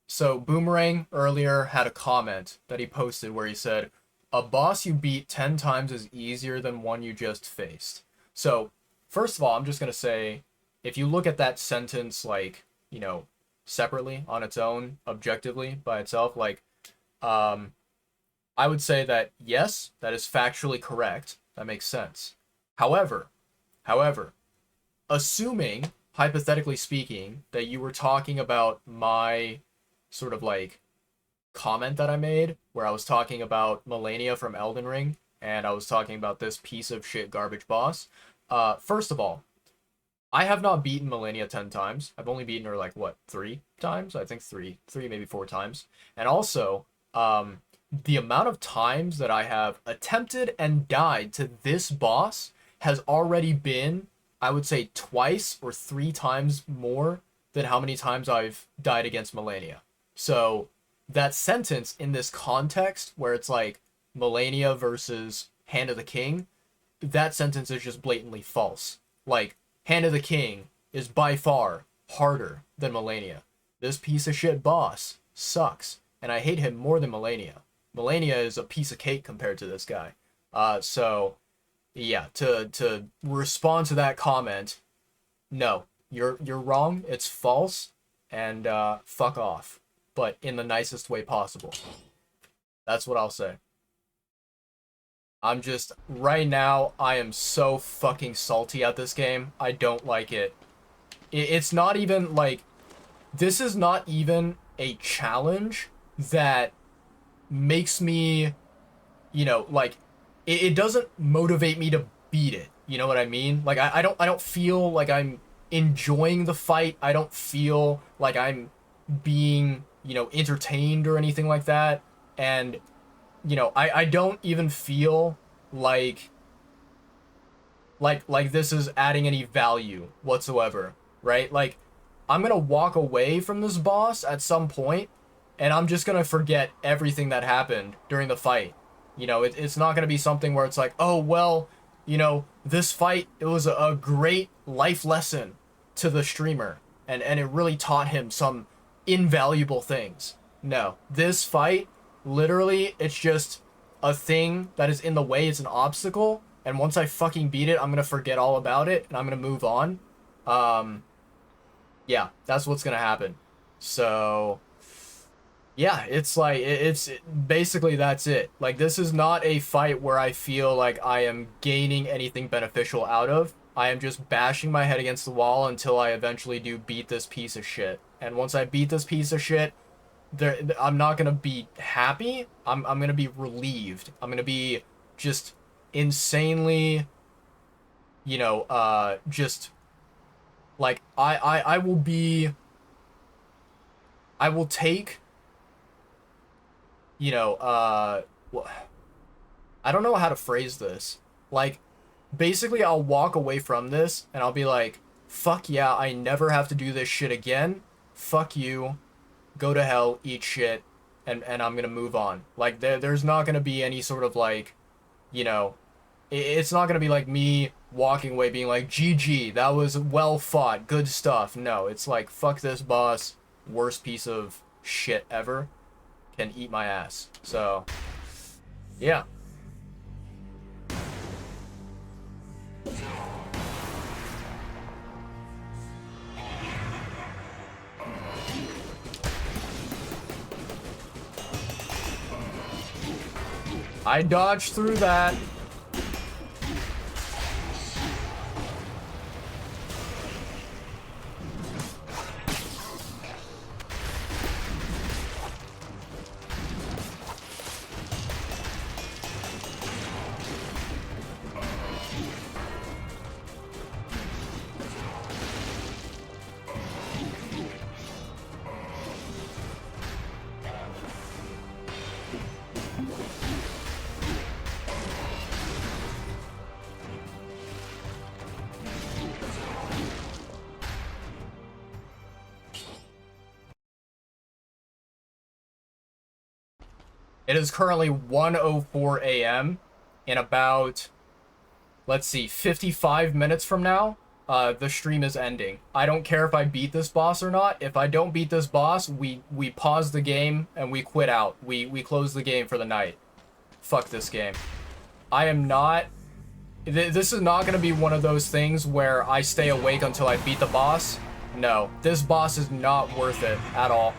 so Boomerang earlier had a comment that he posted where he said, a boss you beat 10 times is easier than one you just faced. So, first of all, I'm just gonna say, if you look at that sentence, like, you know, separately, on its own, objectively, by itself, like, I would say that, yes, that is factually correct. That makes sense. However, assuming, hypothetically speaking, that you were talking about my sort of, like, comment that I made, where I was talking about Malenia from Elden Ring, and I was talking about this piece of shit garbage boss. First of all, I have not beaten Malenia 10 times. I've only beaten her, like, what, 3 times? I think 3, maybe 4 times. And also, the amount of times that I have attempted and died to this boss has already been, I would say, twice or 3 times more than how many times I've died against Malenia. So, that sentence in this context, where it's like, Malenia versus Hand of the King, that sentence is just blatantly false. Like, Hand of the King is by far harder than Malenia. This piece of shit boss sucks, and I hate him more than Malenia. Malenia is a piece of cake compared to this guy. So, yeah, to respond to that comment, no, you're wrong, it's false, and fuck off. But in the nicest way possible. That's what I'll say. I'm just, right now, I am so fucking salty at this game. I don't like it. It's not even, like, this is not even a challenge that makes me, you know, like, it doesn't motivate me to beat it. You know what I mean? Like, I don't feel like I'm enjoying the fight. I don't feel like I'm being, you know, entertained or anything like that. And, you know, I don't even feel like this is adding any value whatsoever, right? Like, I'm gonna walk away from this boss at some point, and I'm just gonna forget everything that happened during the fight. You know, it's not gonna be something where it's like, oh, well, you know, this fight, it was a great life lesson to the streamer, and it really taught him some invaluable things. No, this fight, literally, it's just a thing that is in the way. It's an obstacle, and once I fucking beat it, I'm gonna forget all about it, and I'm gonna move on. Yeah, that's what's gonna happen. So, yeah, it's like, it's basically, that's it. Like, this is not a fight where I feel like I am gaining anything beneficial out of. I am just bashing my head against the wall until I eventually do beat this piece of shit. And once I beat this piece of shit, I'm not gonna be happy. I'm gonna be relieved. I'm gonna be just insanely, you know, just like, I will be, I will take, you know, I don't know how to phrase this. Like, basically, I'll walk away from this and I'll be like, fuck yeah, I never have to do this shit again. Fuck you. Go to hell, eat shit, and I'm gonna move on. Like, there's not gonna be any sort of, like, you know, it's not gonna be like me walking away being like, GG, that was well fought, good stuff. No, it's like, fuck this boss, worst piece of shit ever, can eat my ass. So, yeah. I dodged through that. It is currently 1:04 a.m. In about, let's see, 55 minutes from now, the stream is ending. I don't care if I beat this boss or not. If I don't beat this boss, we pause the game and we quit out. We close the game for the night. Fuck this game. I am not... This is not going to be one of those things where I stay awake until I beat the boss. No, this boss is not worth it at all.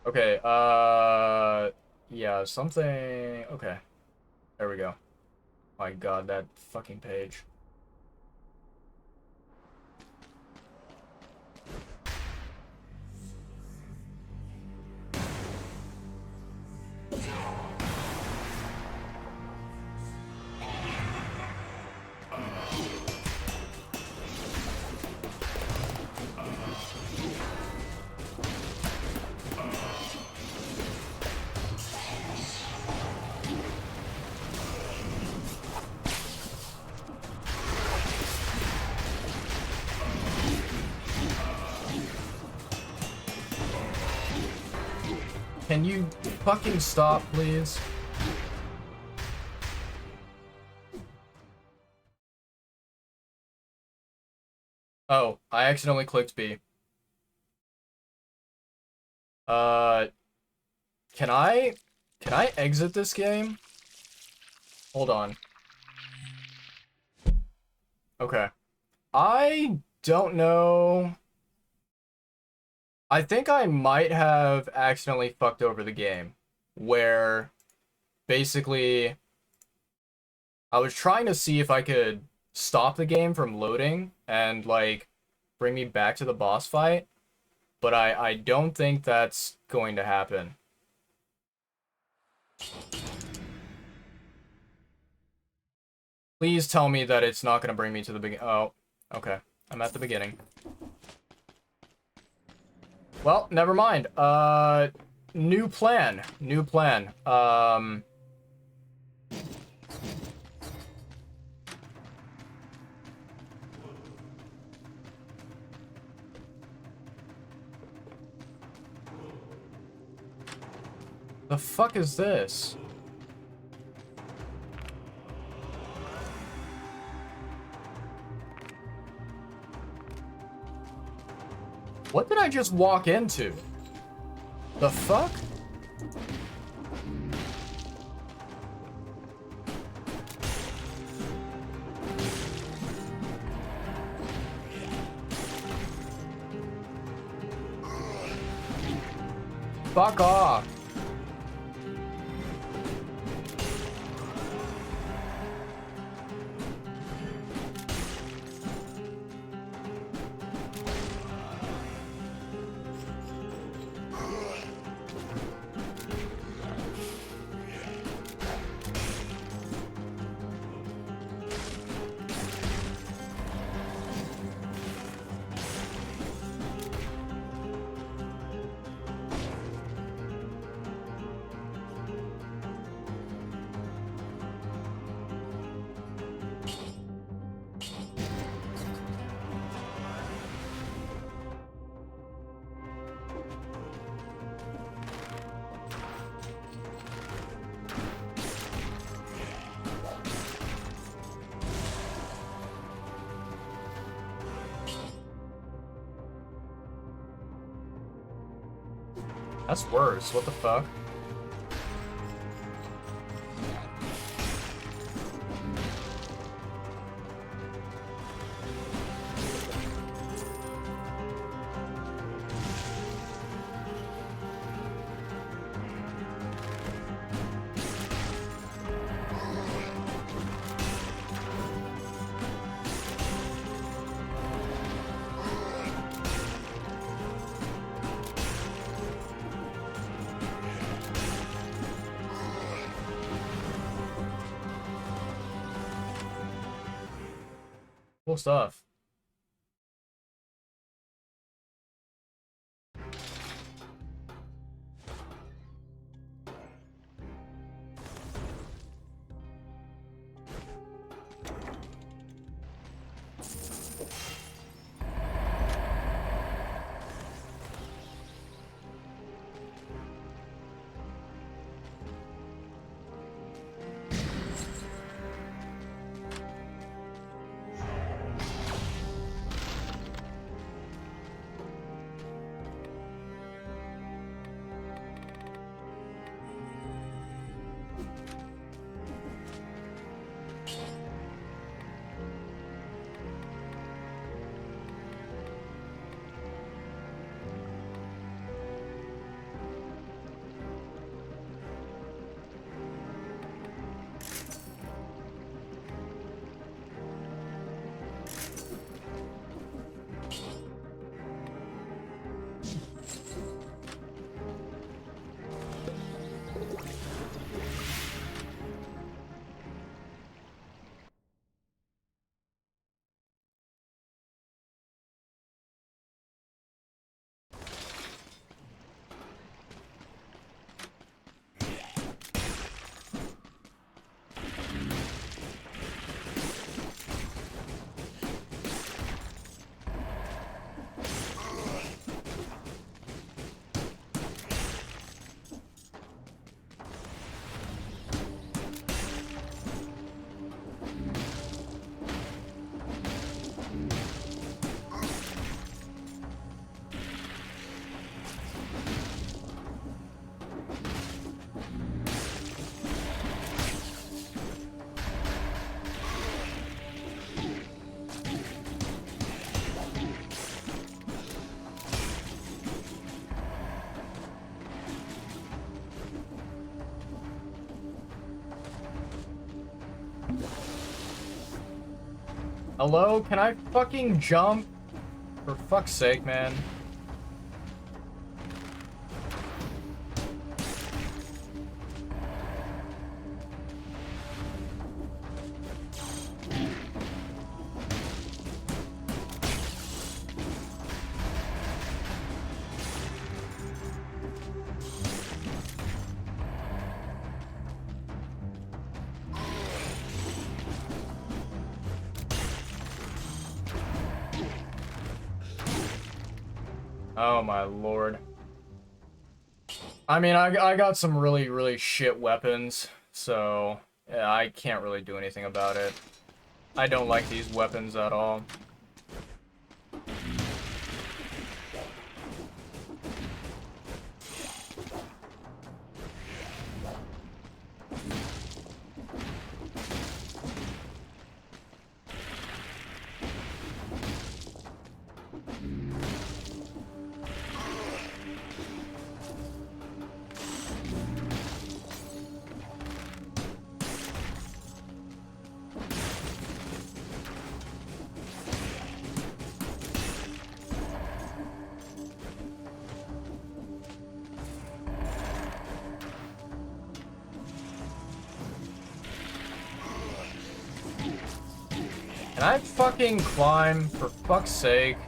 Okay, yeah, something... Okay. There we go. My god, that fucking page. Can you fucking stop, please? Oh, I accidentally clicked B. Can I exit this game? Hold on. Okay. I don't know. I think I might have accidentally fucked over the game, where basically I was trying to see if I could stop the game from loading and like bring me back to the boss fight, but I don't think that's going to happen. Please tell me that it's not going to bring me to the beginning. Oh, okay. I'm at the beginning. Well, never mind. New plan. New plan. The fuck is this? What did I just walk into? The fuck? Fuck off. That's worse. What the fuck? Cool stuff. Hello? Can I fucking jump? For fuck's sake, man. Oh my lord. I mean, I got some really, really shit weapons, so yeah, I can't really do anything about it. I don't like these weapons at all. Can I fucking climb, for fuck's sake?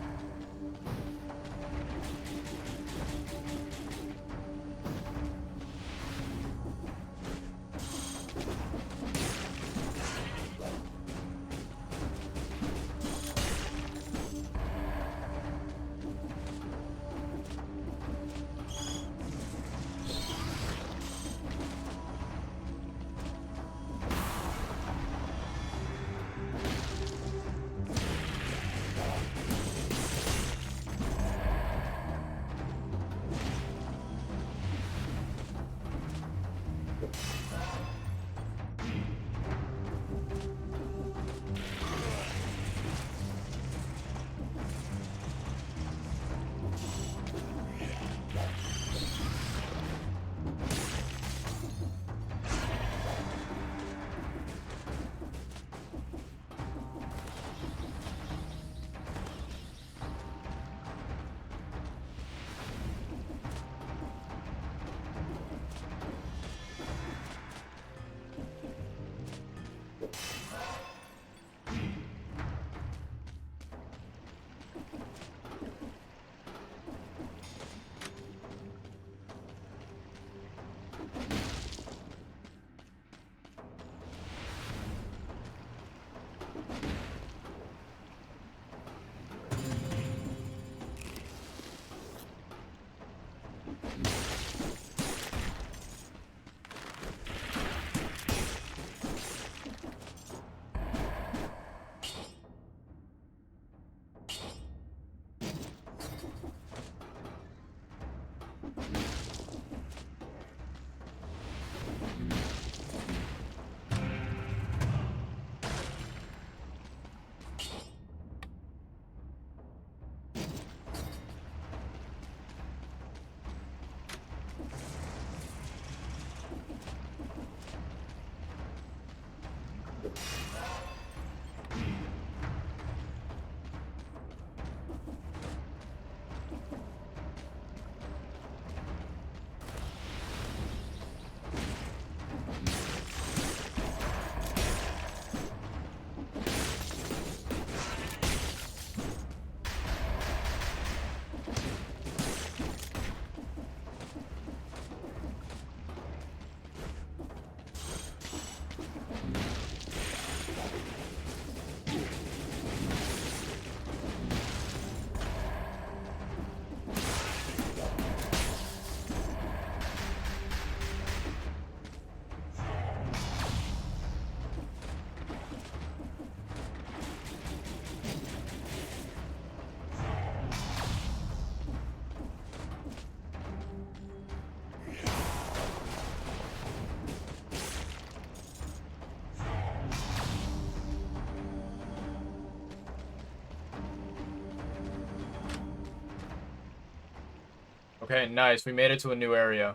Okay, nice. We made it to a new area.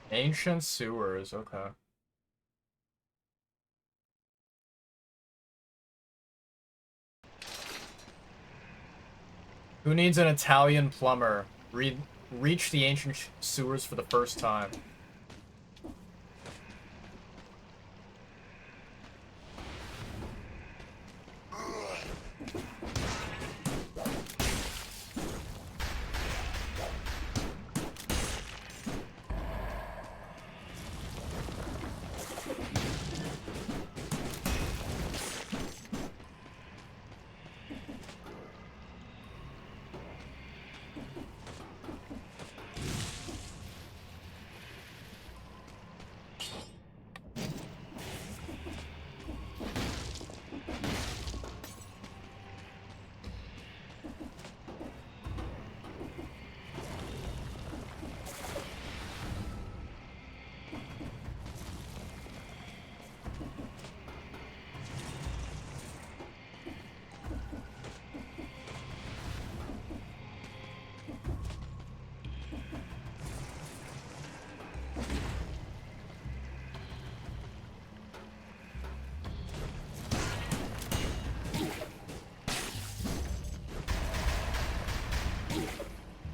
Ancient sewers, okay. Who needs an Italian plumber? Reach the ancient sewers for the first time.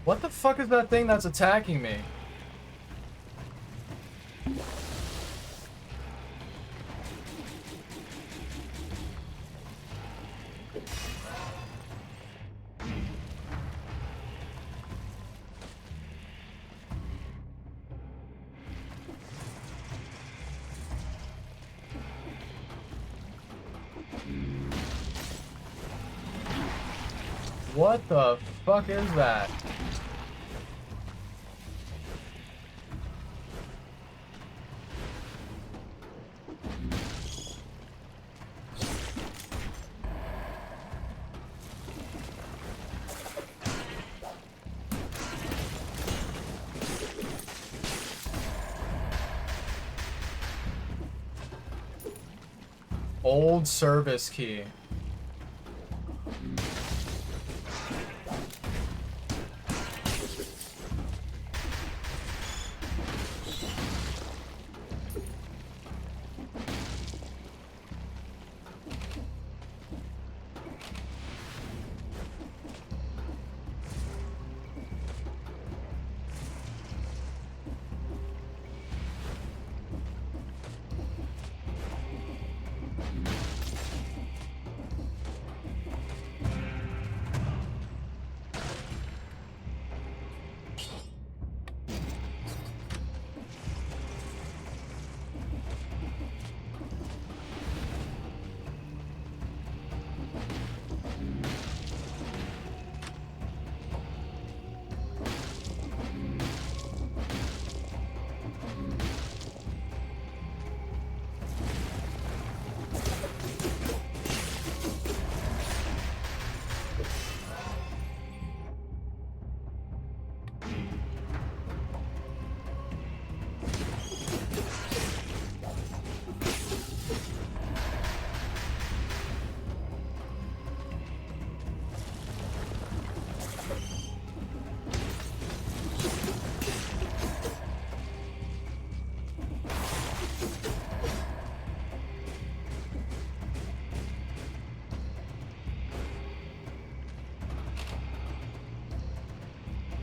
What the fuck is that thing that's attacking me? What the fuck is that? Old service key.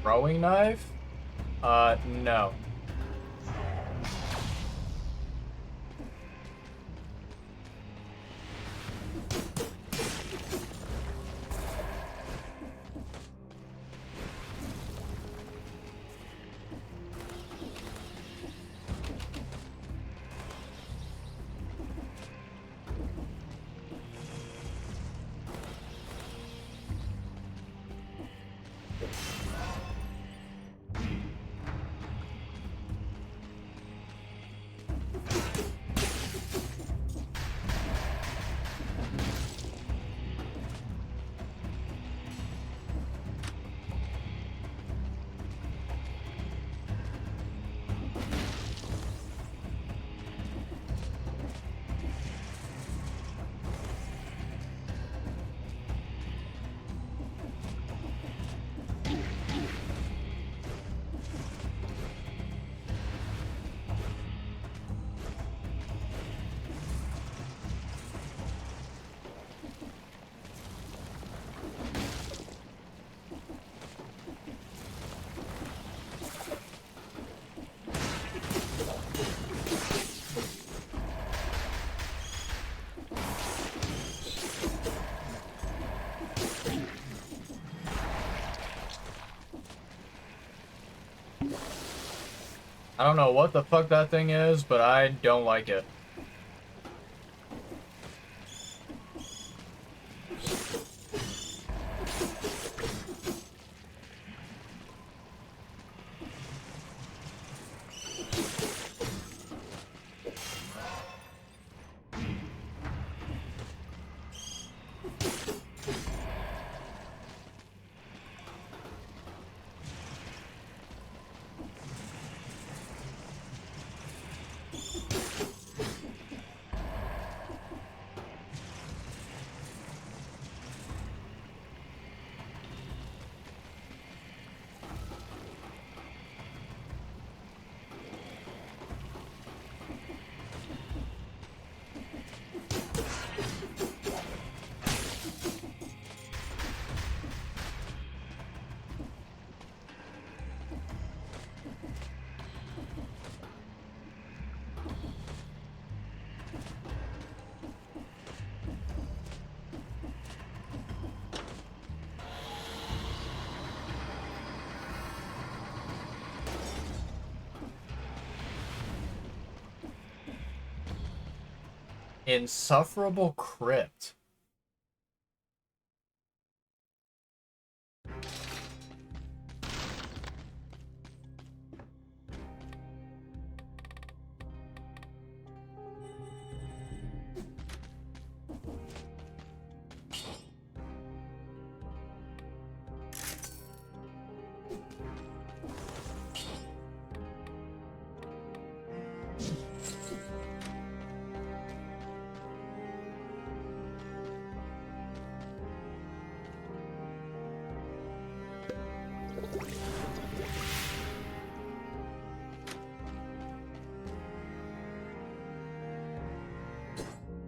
Throwing knife? No. I don't know what the fuck that thing is, but I don't like it. Insufferable Crypt.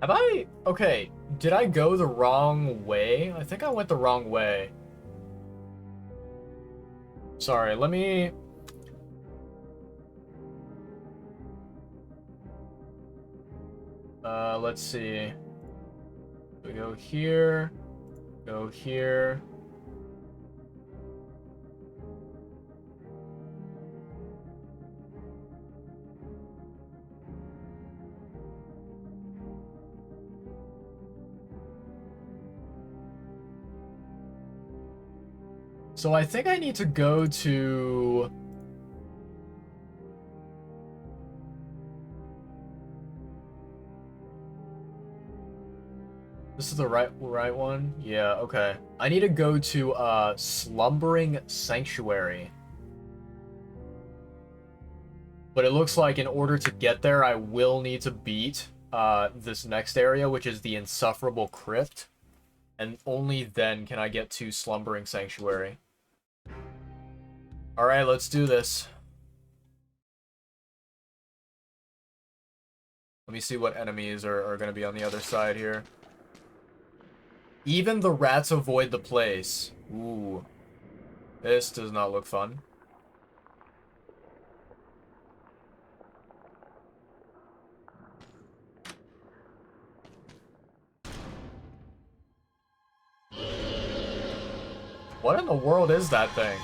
Have I... Okay, did I go the wrong way? I think I went the wrong way. Sorry, let me... let's see. We go here. Go here. So I think I need to go to... This is the right one? Yeah, okay. I need to go to Slumbering Sanctuary. But it looks like in order to get there, I will need to beat this next area, which is the Insufferable Crypt. And only then can I get to Slumbering Sanctuary. Alright, let's do this. Let me see what enemies are going to be on the other side here. Even the rats avoid the place. Ooh. This does not look fun. What in the world is that thing?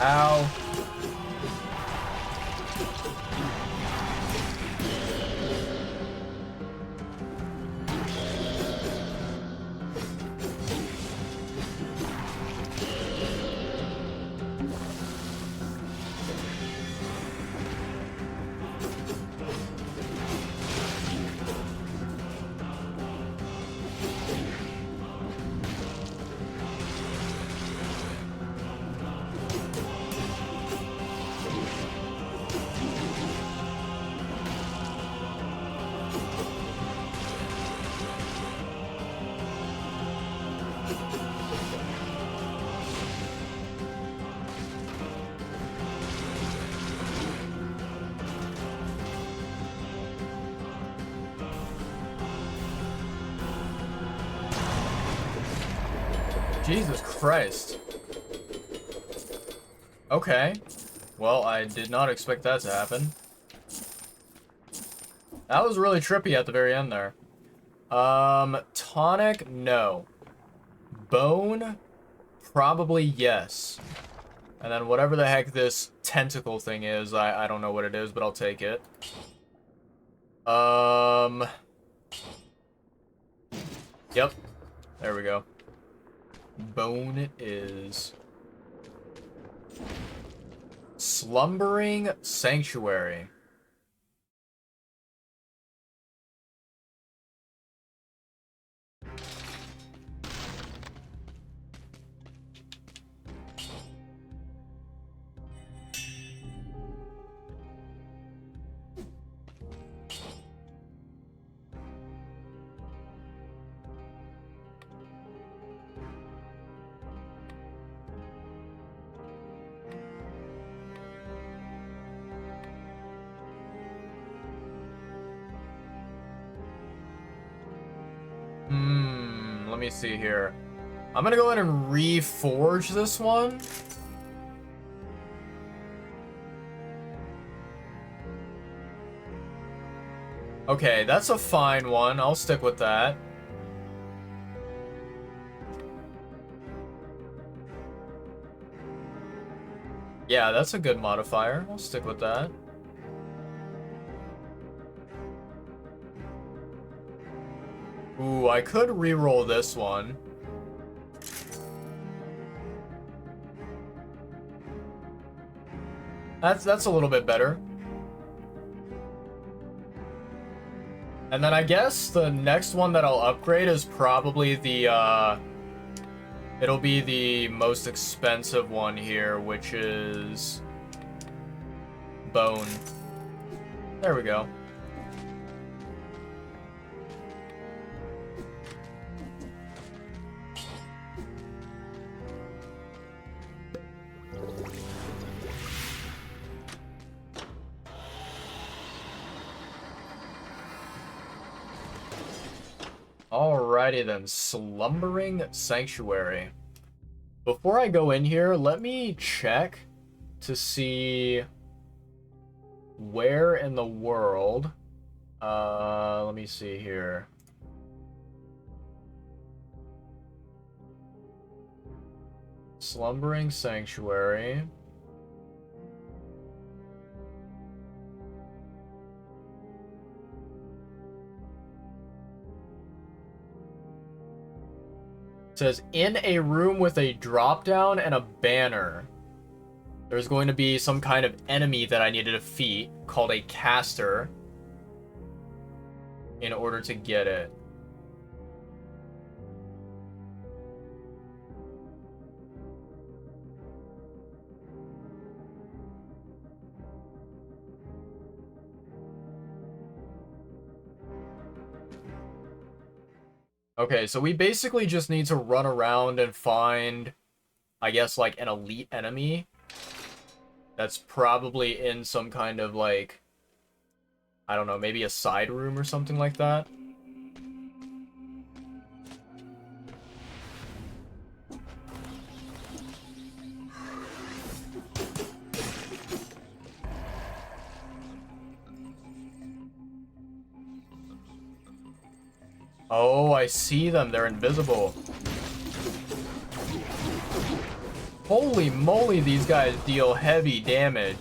Ow. Jesus Christ. Okay. Well, I did not expect that to happen. That was really trippy at the very end there. Tonic, no. Bone, probably yes. And then whatever the heck this tentacle thing is, I don't know what it is, but I'll take it. Yep. There we go. Bone is... Slumbering Sanctuary. Let me see here. I'm gonna go ahead and reforge this one. Okay, that's a fine one. I'll stick with that. Yeah, that's a good modifier. I'll stick with that. Ooh, I could re-roll this one. That's a little bit better. And then I guess the next one that I'll upgrade is probably the, it'll be the most expensive one here, which is bone. There we go. Alrighty then, Slumbering Sanctuary. Before I go in here, let me check to see where in the world. Let me see here. Slumbering Sanctuary. Says in a room with a drop down and a banner, there's going to be some kind of enemy that I need to defeat called a caster in order to get it. Okay, so we basically just need to run around and find, I guess, like, an elite enemy that's probably in some kind of, like, I don't know, maybe a side room or something like that. Oh, I see them. They're invisible. Holy moly, these guys deal heavy damage.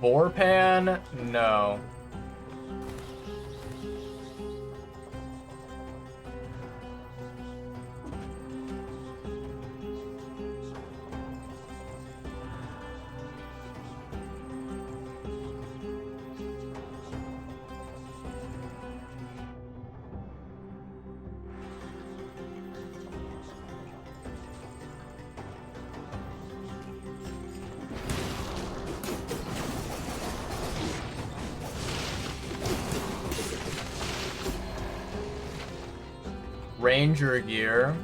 Vorpan? No. Ranger gear.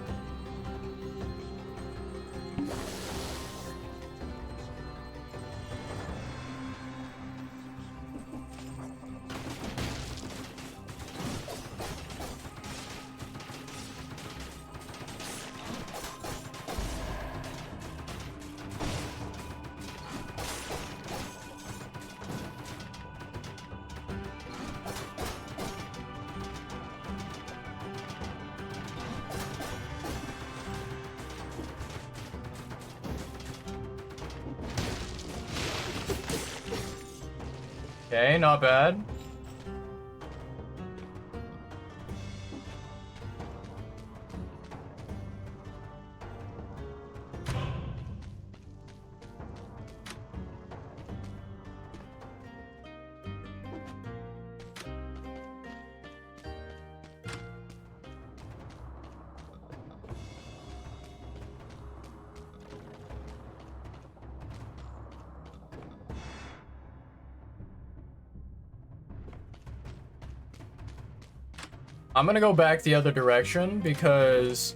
Okay, not bad. I'm gonna go back the other direction because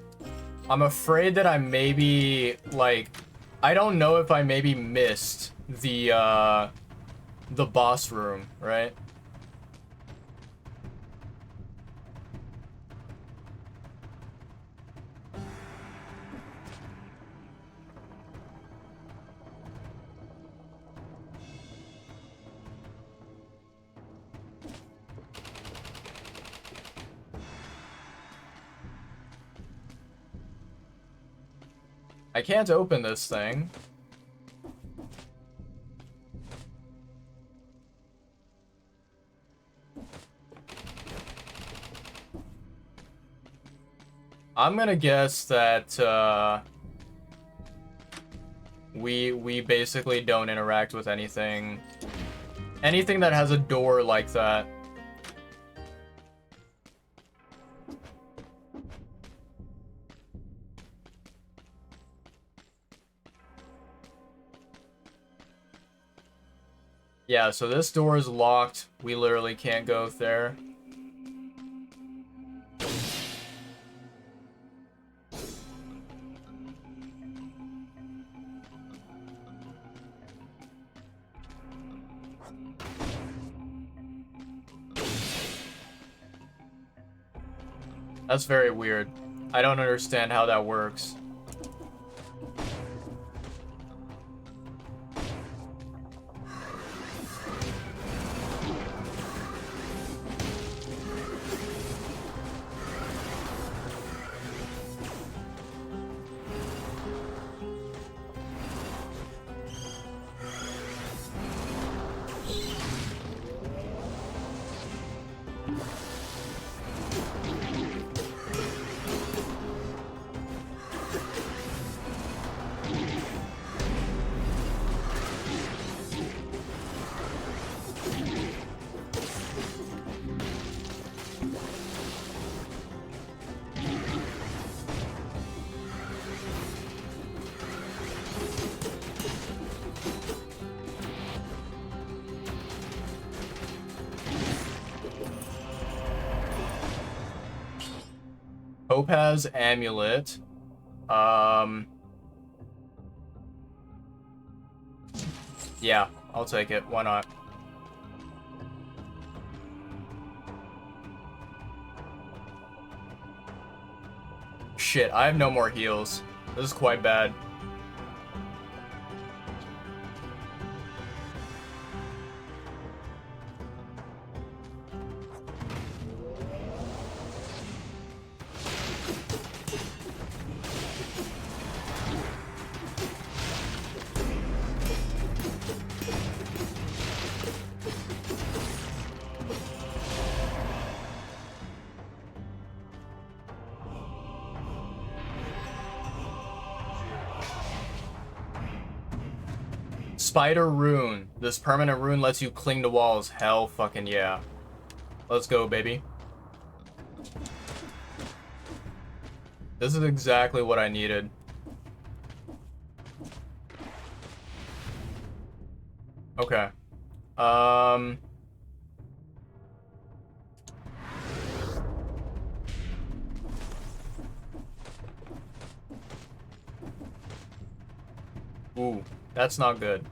I'm afraid that I maybe, like, I don't know if I maybe missed the boss room, right? I can't open this thing. I'm gonna guess that we basically don't interact with anything that has a door like that. Yeah, so this door is locked. We literally can't go there. That's very weird. I don't understand how that works. Topaz Amulet. Yeah, I'll take it. Why not? Shit, I have no more heals. This is quite bad. Spider Rune. This permanent rune lets you cling to walls. Hell fucking yeah. Let's go, baby. This is exactly what I needed. Okay. Ooh, that's not good.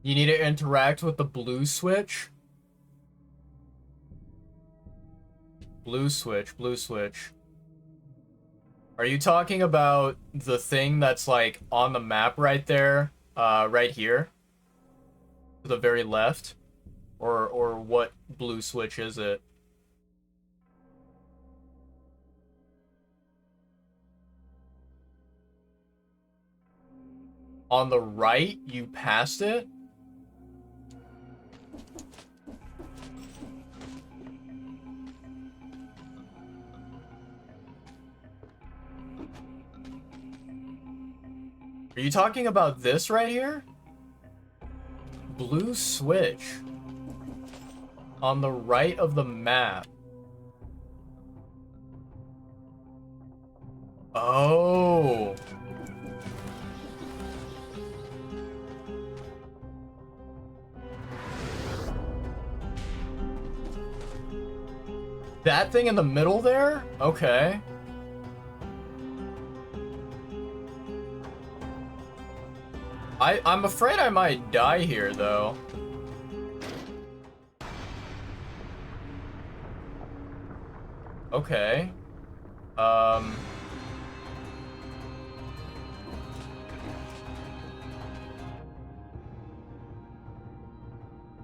You need to interact with the blue switch. Blue switch, blue switch. Are you talking about the thing that's like on the map right there? Right here? To the very left? Or what blue switch is it? On the right? You passed it? Are you talking about this right here? Blue switch. On the right of the map. Oh. That thing in the middle there? Okay. I'm afraid I might die here, though. Okay.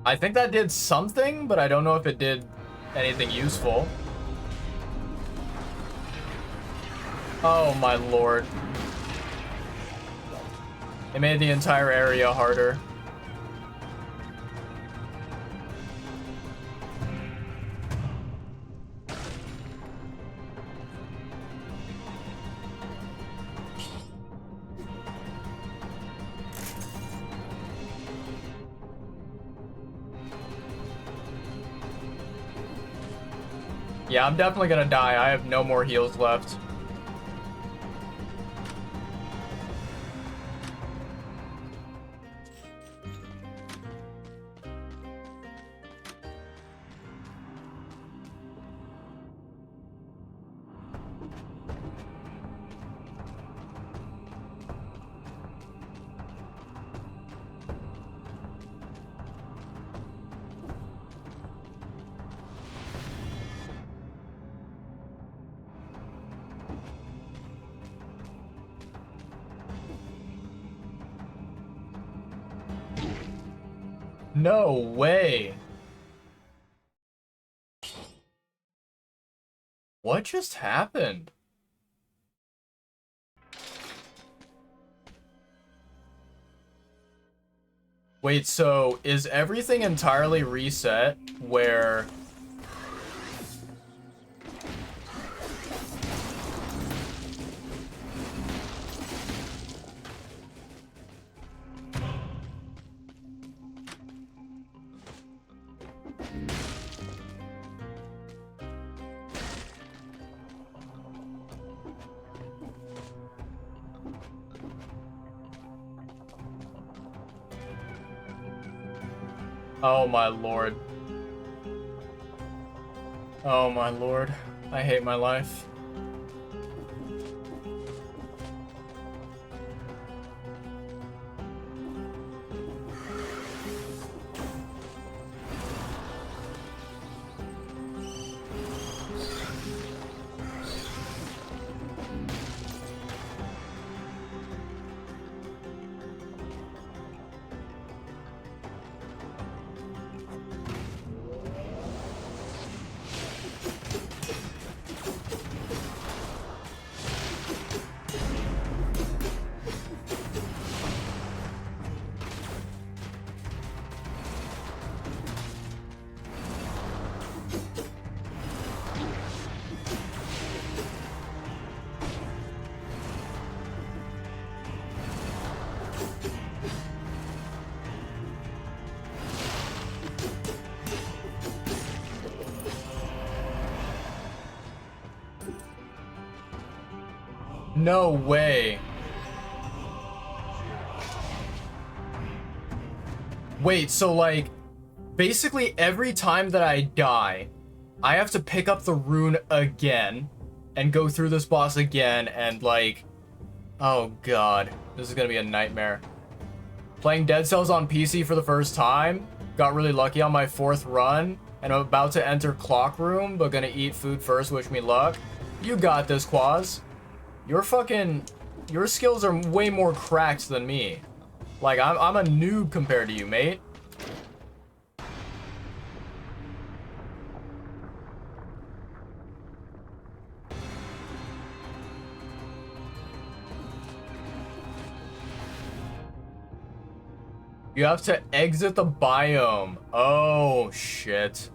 I think that did something, but I don't know if it did anything useful. Oh my lord. It made the entire area harder. Yeah, I'm definitely gonna die. I have no more heals left. No way. What just happened? Wait, so is everything entirely reset where... Oh my lord. Oh my lord. I hate my life. No way. Wait, so like, basically every time that I die, I have to pick up the rune again and go through this boss again and like, oh god, this is gonna be a nightmare. Playing Dead Cells on PC for the first time, got really lucky on my 4th run, and I'm about to enter Clock Room, but gonna eat food first, wish me luck. You got this, Quaz. Your skills are way more cracked than me. Like, I'm a noob compared to you, mate. You have to exit the biome. Oh, shit.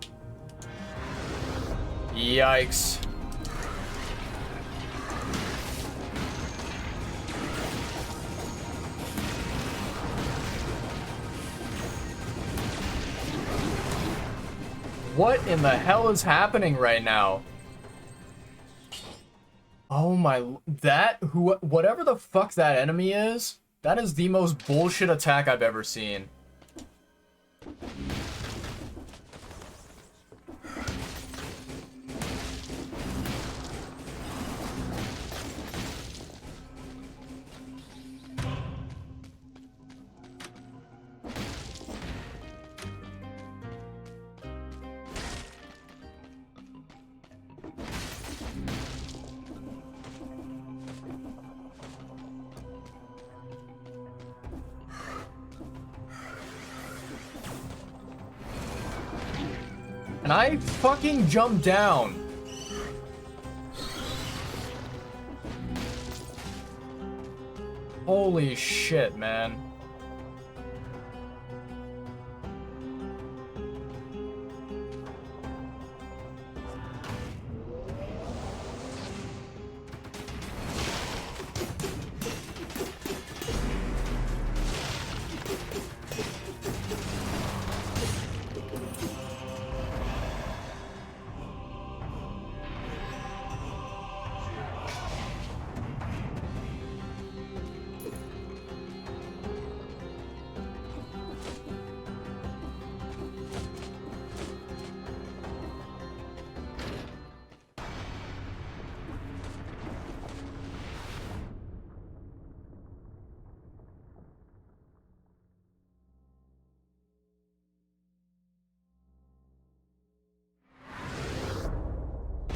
Yikes. What in the hell is happening right now? Oh my, whatever the fuck that enemy is, that is the most bullshit attack I've ever seen. And I fucking jumped down. Holy shit, man.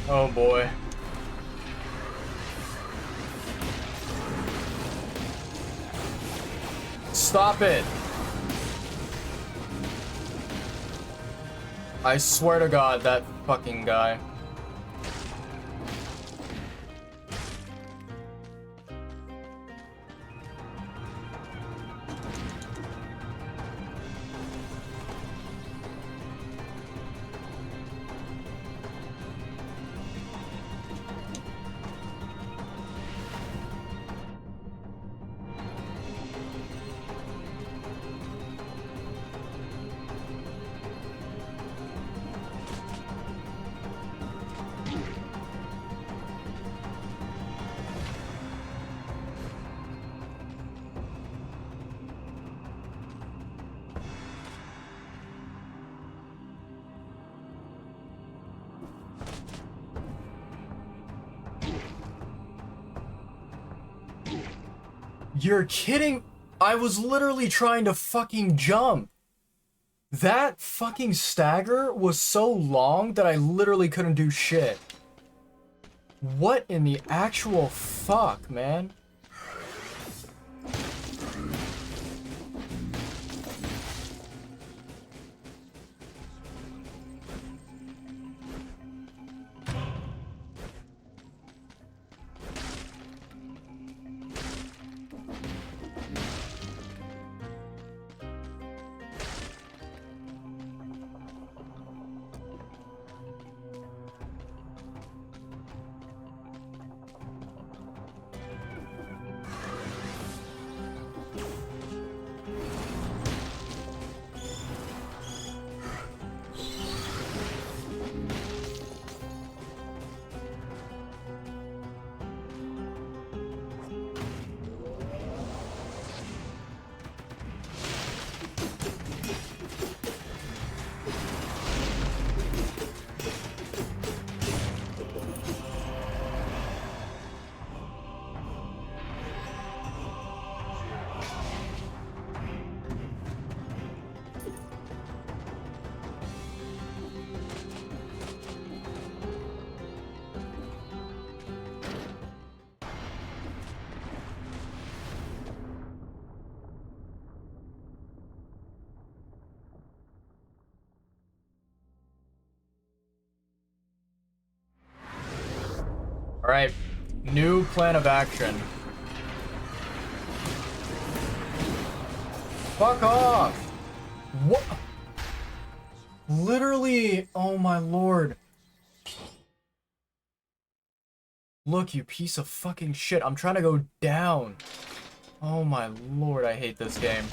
Oh boy. Stop it. I swear to God, that fucking guy. You're kidding? I was literally trying to fucking jump. That fucking stagger was so long that I literally couldn't do shit. What in the actual fuck, man? Alright, new plan of action. Fuck off! What? Literally, oh my lord. Look, you piece of fucking shit. I'm trying to go down. Oh my lord, I hate this game.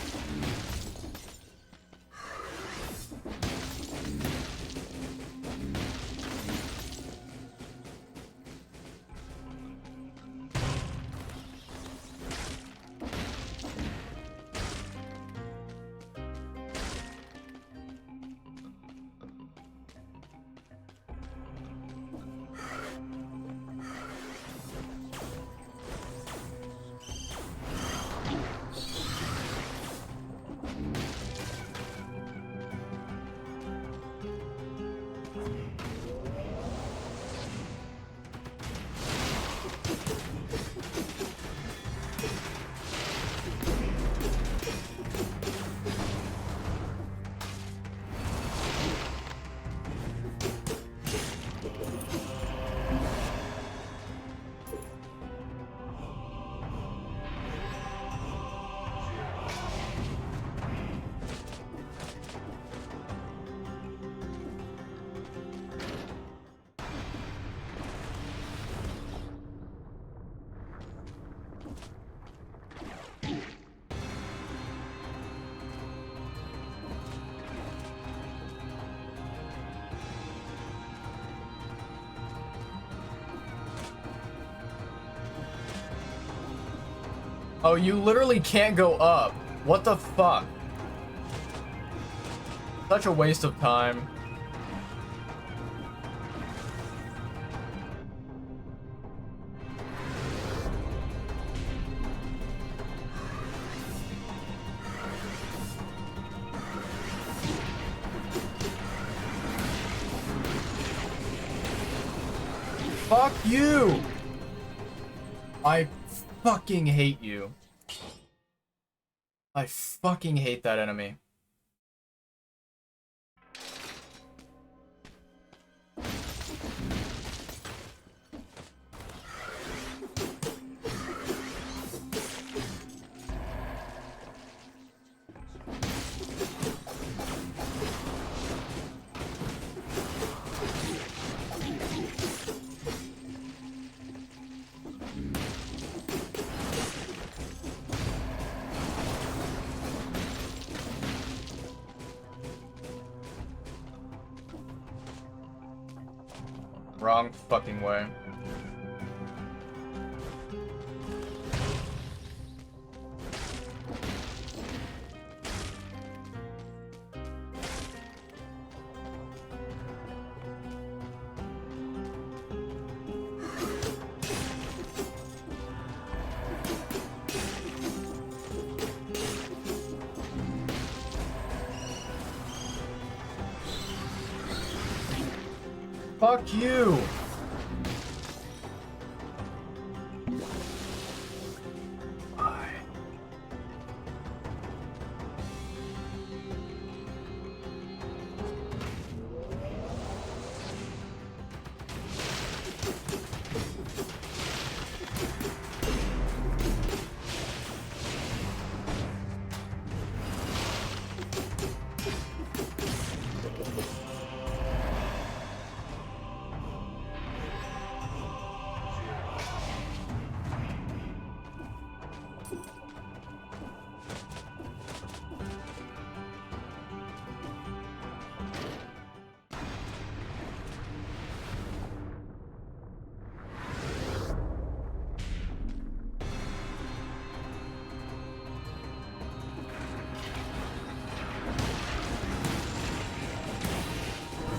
Oh, you literally can't go up. What the fuck? Such a waste of time. Fuck you! I fucking hate you. I fucking hate that enemy. Wrong fucking way. Fuck you!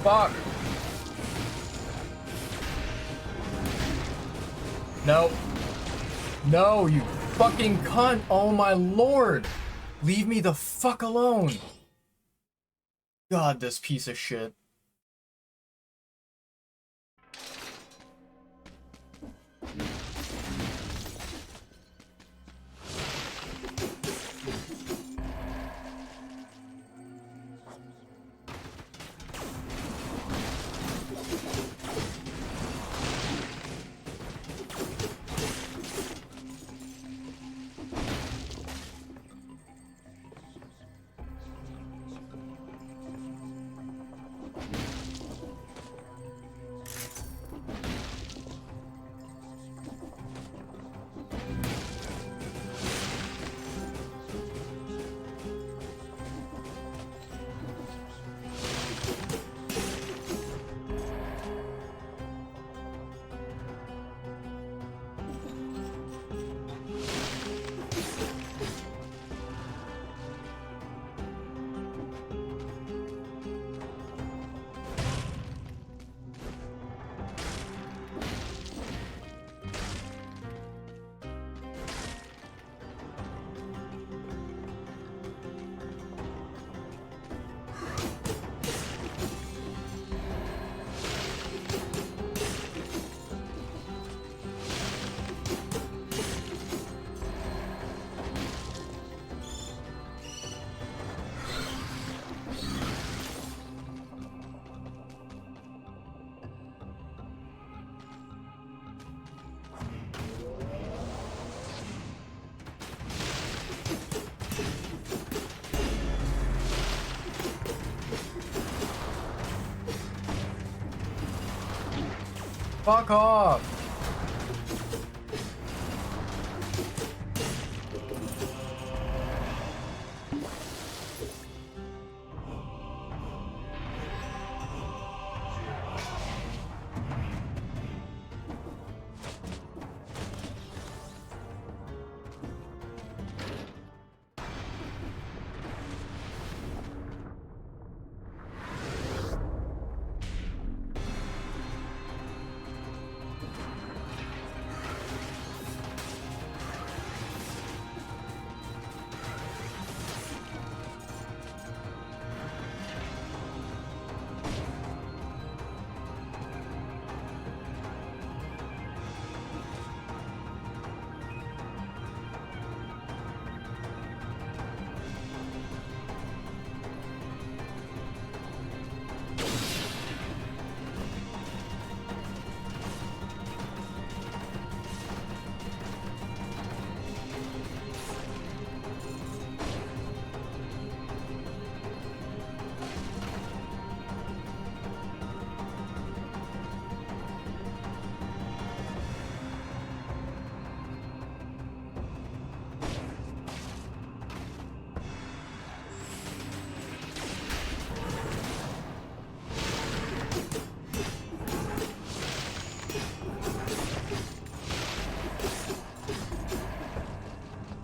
Fuck! No. No, you fucking cunt! Oh my lord! Leave me the fuck alone! God, this piece of shit. Fuck off!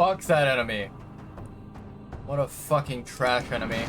Fuck that enemy. What a fucking trash enemy.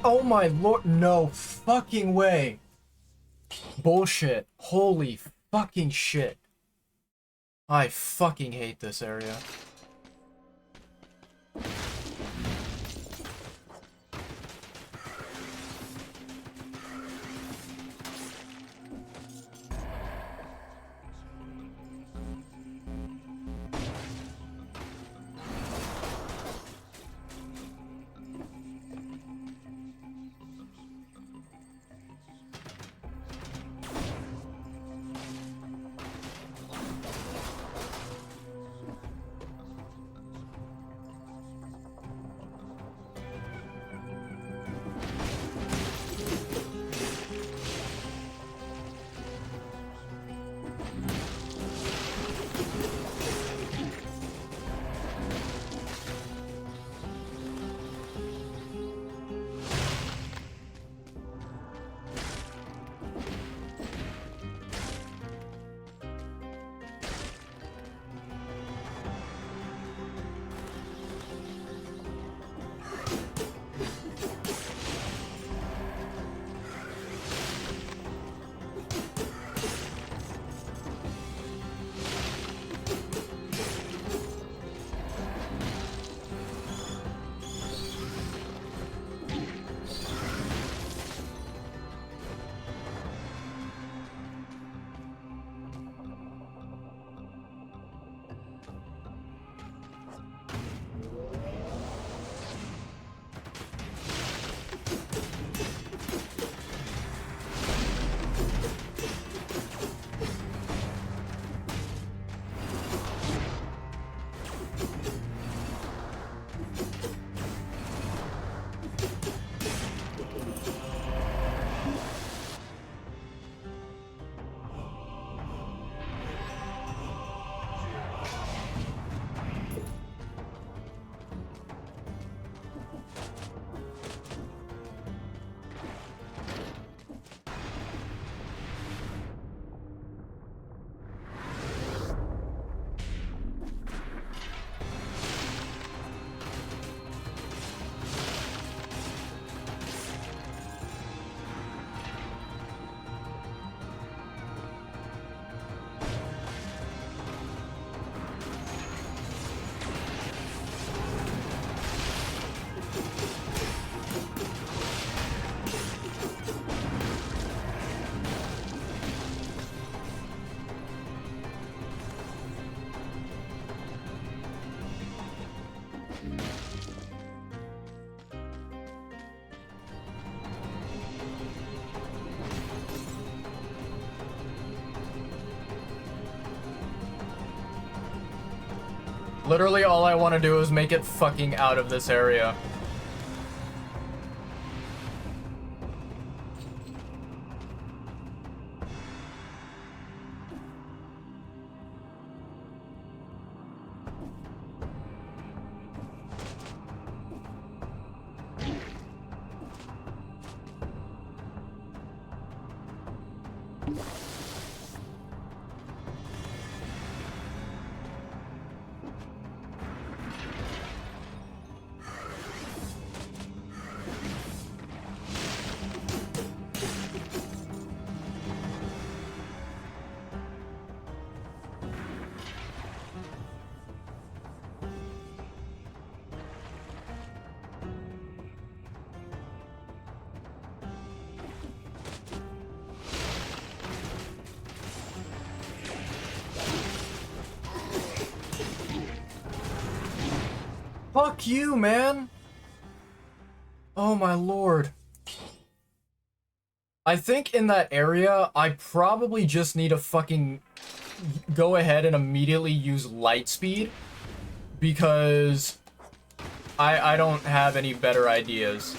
Oh my lord, no fucking way. Bullshit. Holy fucking shit. I fucking hate this area. Literally all I want to do is make it fucking out of this area. Fuck you, man. Oh my lord. I think in that area, I probably just need to fucking go ahead and immediately use light speed, because I don't have any better ideas.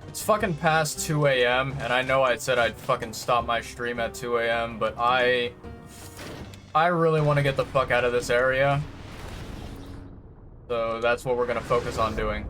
It's fucking past 2 a.m. and I know I said I'd fucking stop my stream at 2 a.m. but I really want to get the fuck out of this area. So that's what we're gonna focus on doing.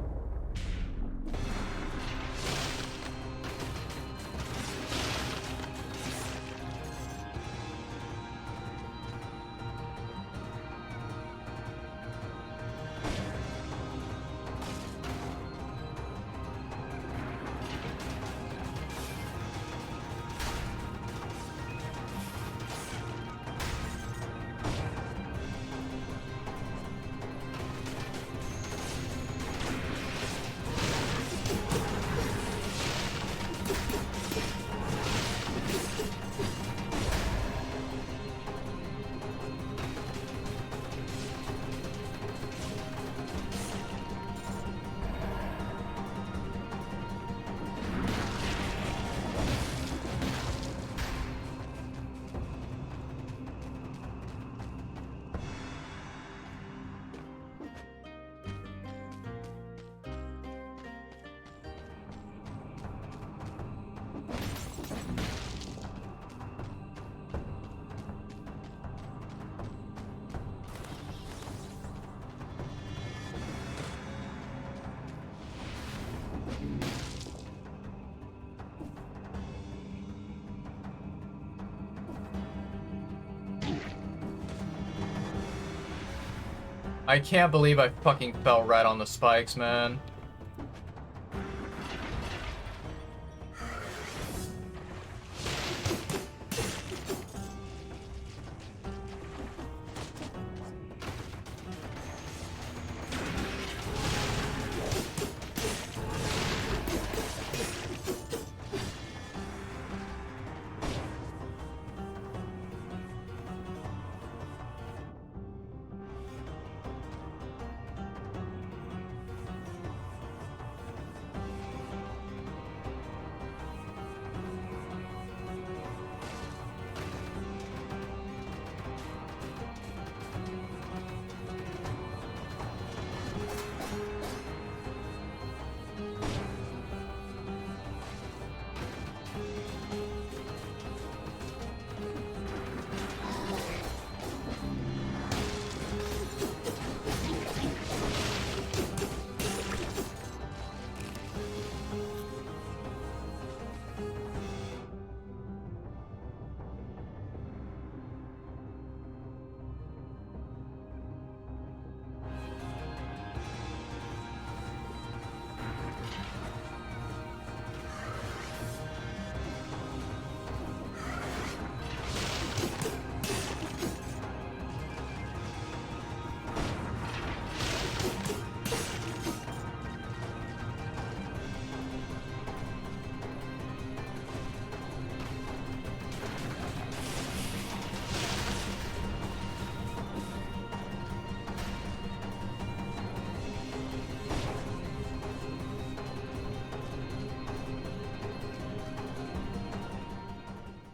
I can't believe I fucking fell right on the spikes, man.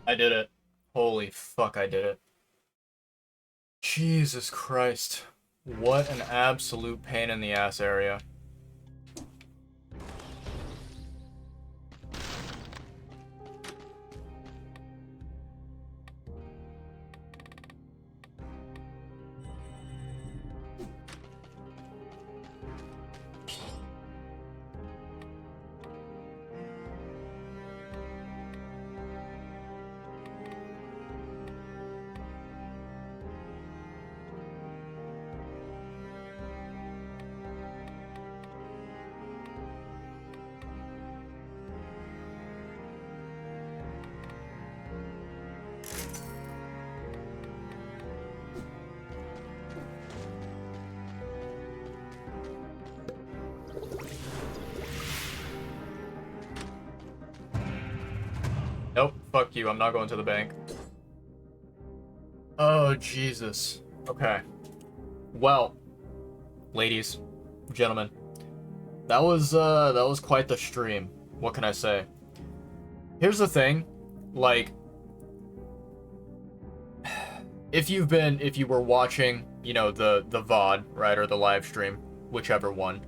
I did it. Holy fuck, I did it. Jesus Christ. What an absolute pain in the ass area. Nope, fuck you, I'm not going to the bank. Oh, Jesus. Okay. Well, ladies, gentlemen, that was quite the stream. What can I say? Here's the thing, like, if you were watching, you know, the VOD, right, or the live stream, whichever one,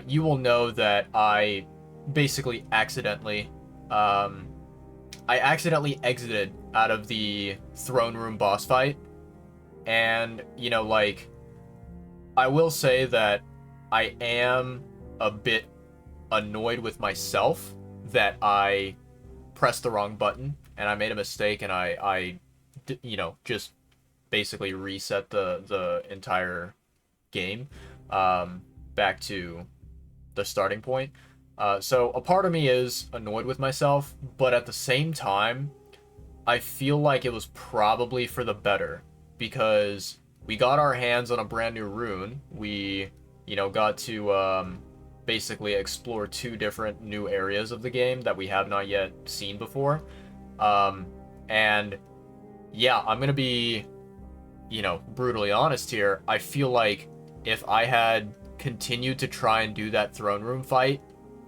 you will know that I basically I accidentally exited out of the throne room boss fight, and, you know, like, I will say that I am a bit annoyed with myself that I pressed the wrong button and I made a mistake, and you know, just basically reset the entire game back to the starting point. So a part of me is annoyed with myself, but at the same time, I feel like it was probably for the better, because we got our hands on a brand new rune. We, you know, got to basically explore two different new areas of the game that we have not yet seen before. And yeah, I'm gonna be, you know, brutally honest here. I feel like if I had continued to try and do that throne room fight,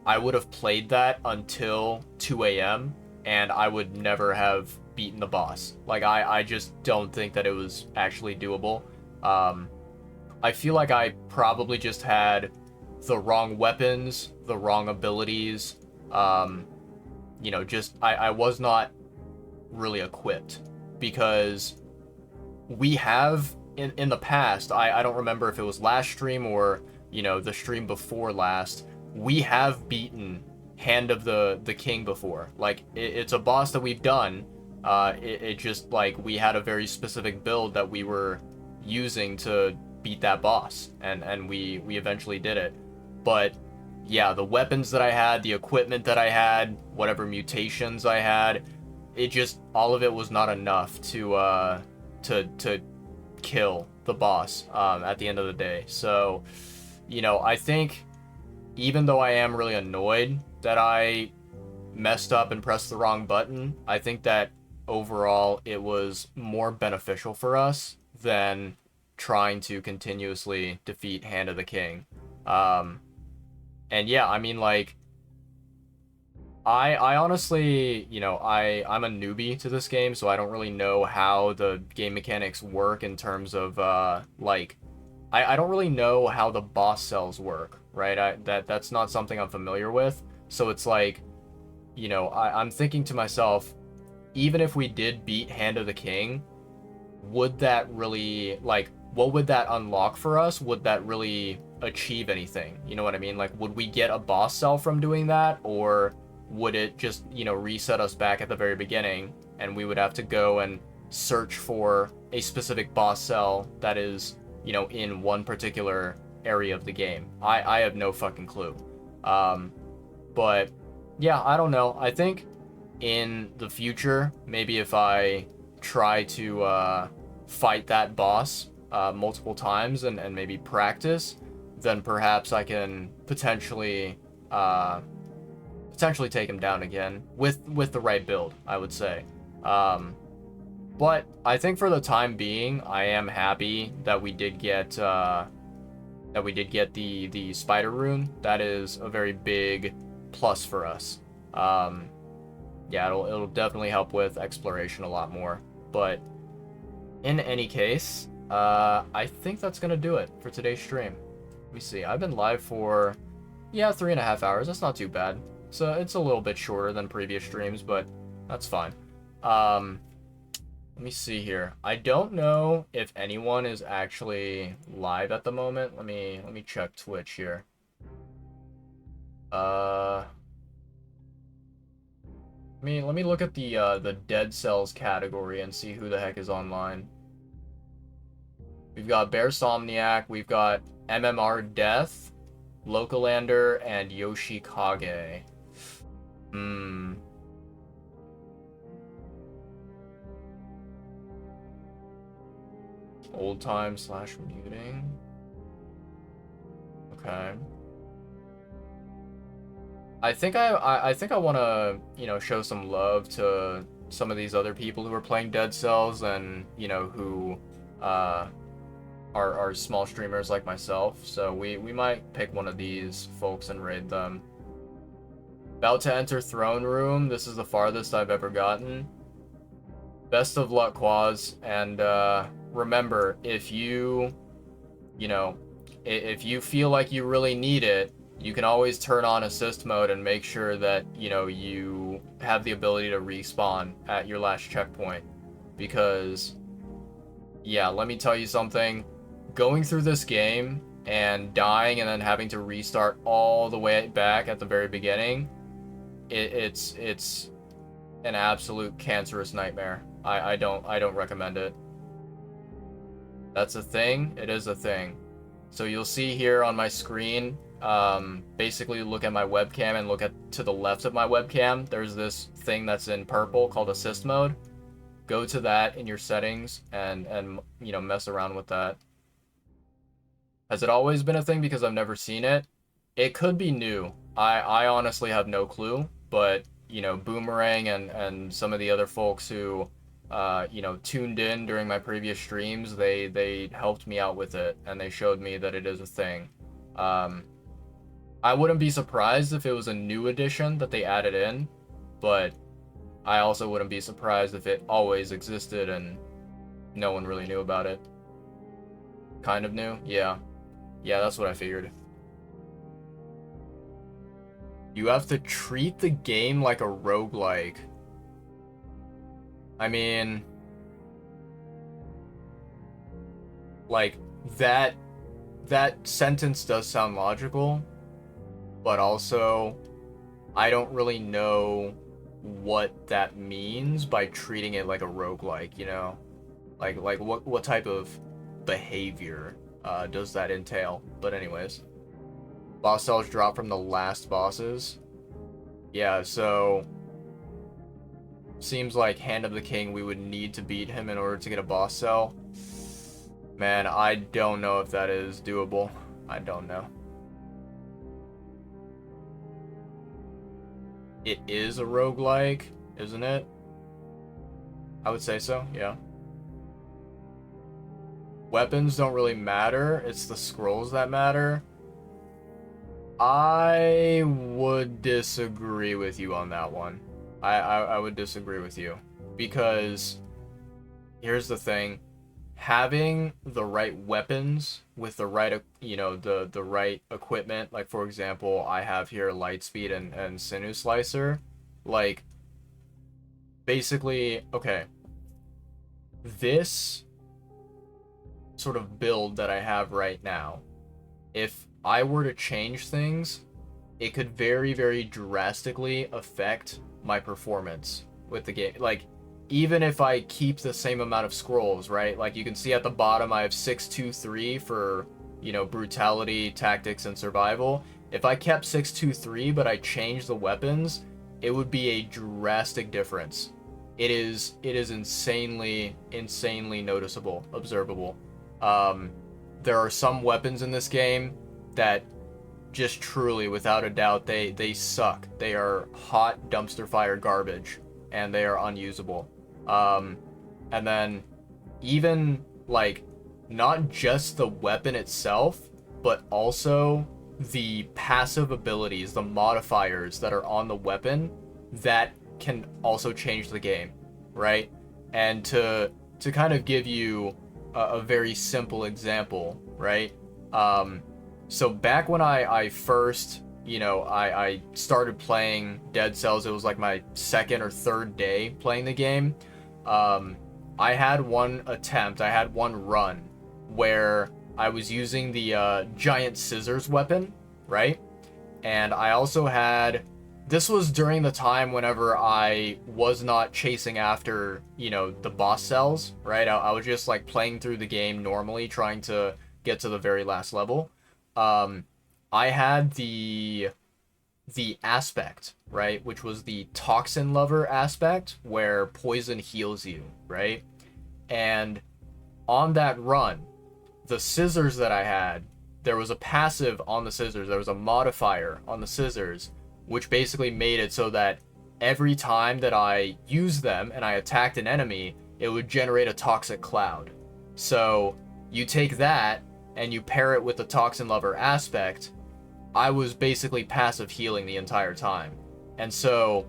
I would have played that until 2 a.m. and I would never have beaten the boss. Like, I just don't think that it was actually doable. I feel like I probably just had the wrong weapons, the wrong abilities. You know, just I was not really equipped, because we have in the past, I don't remember if it was last stream or, you know, the stream before last, we have beaten Hand of the King before. Like, it's a boss that we've done. It just, like, we had a very specific build that we were using to beat that boss, and we eventually did it. But yeah, the weapons that I had, the equipment that I had, whatever mutations I had, it just, all of it was not enough to kill the boss at the end of the day. So, you know, I think even though I am really annoyed that I messed up and pressed the wrong button, I think that overall it was more beneficial for us than trying to continuously defeat Hand of the King. Um, and yeah, I mean, like, I honestly, you know, I'm a newbie to this game, so I don't really know how the game mechanics work in terms of like, I don't really know how the boss cells work, right? That's not something I'm familiar with. So it's like, you know, I'm thinking to myself, even if we did beat Hand of the King, would that really, like, what would that unlock for us? Would that really achieve anything? You know what I mean? Like, would we get a boss cell from doing that, or would it just, you know, reset us back at the very beginning, and we would have to go and search for a specific boss cell that is, you know, in one particular area of the game? I have no fucking clue. But yeah, I don't know. I think in the future, maybe if I try to fight that boss multiple times and maybe practice, then perhaps I can potentially take him down again with the right build, I would say. But I think for the time being, I am happy that we did get the spider rune. That is a very big plus for us. yeah, it'll definitely help with exploration a lot more. But in any case, I think that's gonna do it for today's stream. Let me see. I've been live for, yeah, 3.5 hours. That's not too bad. So it's a little bit shorter than previous streams, but that's fine. Let me see here. I don't know if anyone is actually live at the moment. Let me check Twitch here. Let me look at the Dead Cells category and see who the heck is online. We've got Bear Somniac, we've got MMR Death, Localander, and Yoshi Kage. Old time / muting. Okay. I think I want to, you know, show some love to some of these other people who are playing Dead Cells and, you know, who are small streamers like myself. So we might pick one of these folks and raid them. About to enter Throne Room. This is the farthest I've ever gotten. Best of luck, Quaz. And remember, if you know, if you feel like you really need it, you can always turn on assist mode and make sure that, you know, you have the ability to respawn at your last checkpoint. Because, yeah, let me tell you something. Going through this game and dying and then having to restart all the way back at the very beginning, it's an absolute cancerous nightmare. I don't recommend it. That's a thing. It is a thing. So you'll see here on my screen, basically look at my webcam and look to the left of my webcam. There's this thing that's in purple called assist mode. Go to that in your settings and you know, mess around with that. Has it always been a thing? Because I've never seen it. It could be new. I honestly have no clue, but you know, Boomerang and some of the other folks who you know, tuned in during my previous streams, they helped me out with it, and they showed me that it is a thing. I wouldn't be surprised if it was a new addition that they added in, but I also wouldn't be surprised if it always existed and no one really knew about it. Kind of new? Yeah. Yeah, that's what I figured. You have to treat the game like a roguelike. I mean, like, that sentence does sound logical, but also I don't really know what that means by treating it like a roguelike, you know? Like what type of behavior does that entail? But anyways, boss cells drop from the last bosses. Yeah, so seems like Hand of the King, we would need to beat him in order to get a boss cell. Man, I don't know if that is doable. I don't know. It is a roguelike, isn't it? I would say so, yeah. Weapons don't really matter. It's the scrolls that matter. I would disagree with you on that one. I would disagree with you. Because here's the thing. Having the right weapons with the right, you know, the right equipment, like for example, I have here Lightspeed and Sinew Slicer, like, basically, okay, this sort of build that I have right now, if I were to change things, it could very, very drastically affect my performance with the game. Like, even if I keep the same amount of scrolls, right? Like, you can see at the bottom I have 623 for, you know, brutality, tactics, and survival. If I kept 623 but I changed the weapons, it would be a drastic difference. It is insanely noticeable, observable. There are some weapons in this game that just truly, without a doubt, they suck. They are hot dumpster fire garbage, and they are unusable. And then even, like, not just the weapon itself, but also the passive abilities, the modifiers that are on the weapon that can also change the game, right? And to kind of give you a very simple example, right? So back when I first, I started playing Dead Cells, it was like my second or third day playing the game. I had one run where I was using the giant scissors weapon, right? And I also had, this was during the time whenever I was not chasing after, the boss cells, right? I was just like playing through the game normally, trying to get to the very last level. I had the aspect, right? Which was the toxin lover aspect, where poison heals you, right? And on that run, the scissors that I had, there was a passive on the scissors, there was a modifier on the scissors, which basically made it so that every time that I used them and I attacked an enemy, it would generate a toxic cloud. So you take that and you pair it with the toxin lover aspect, I was basically passive healing the entire time. And so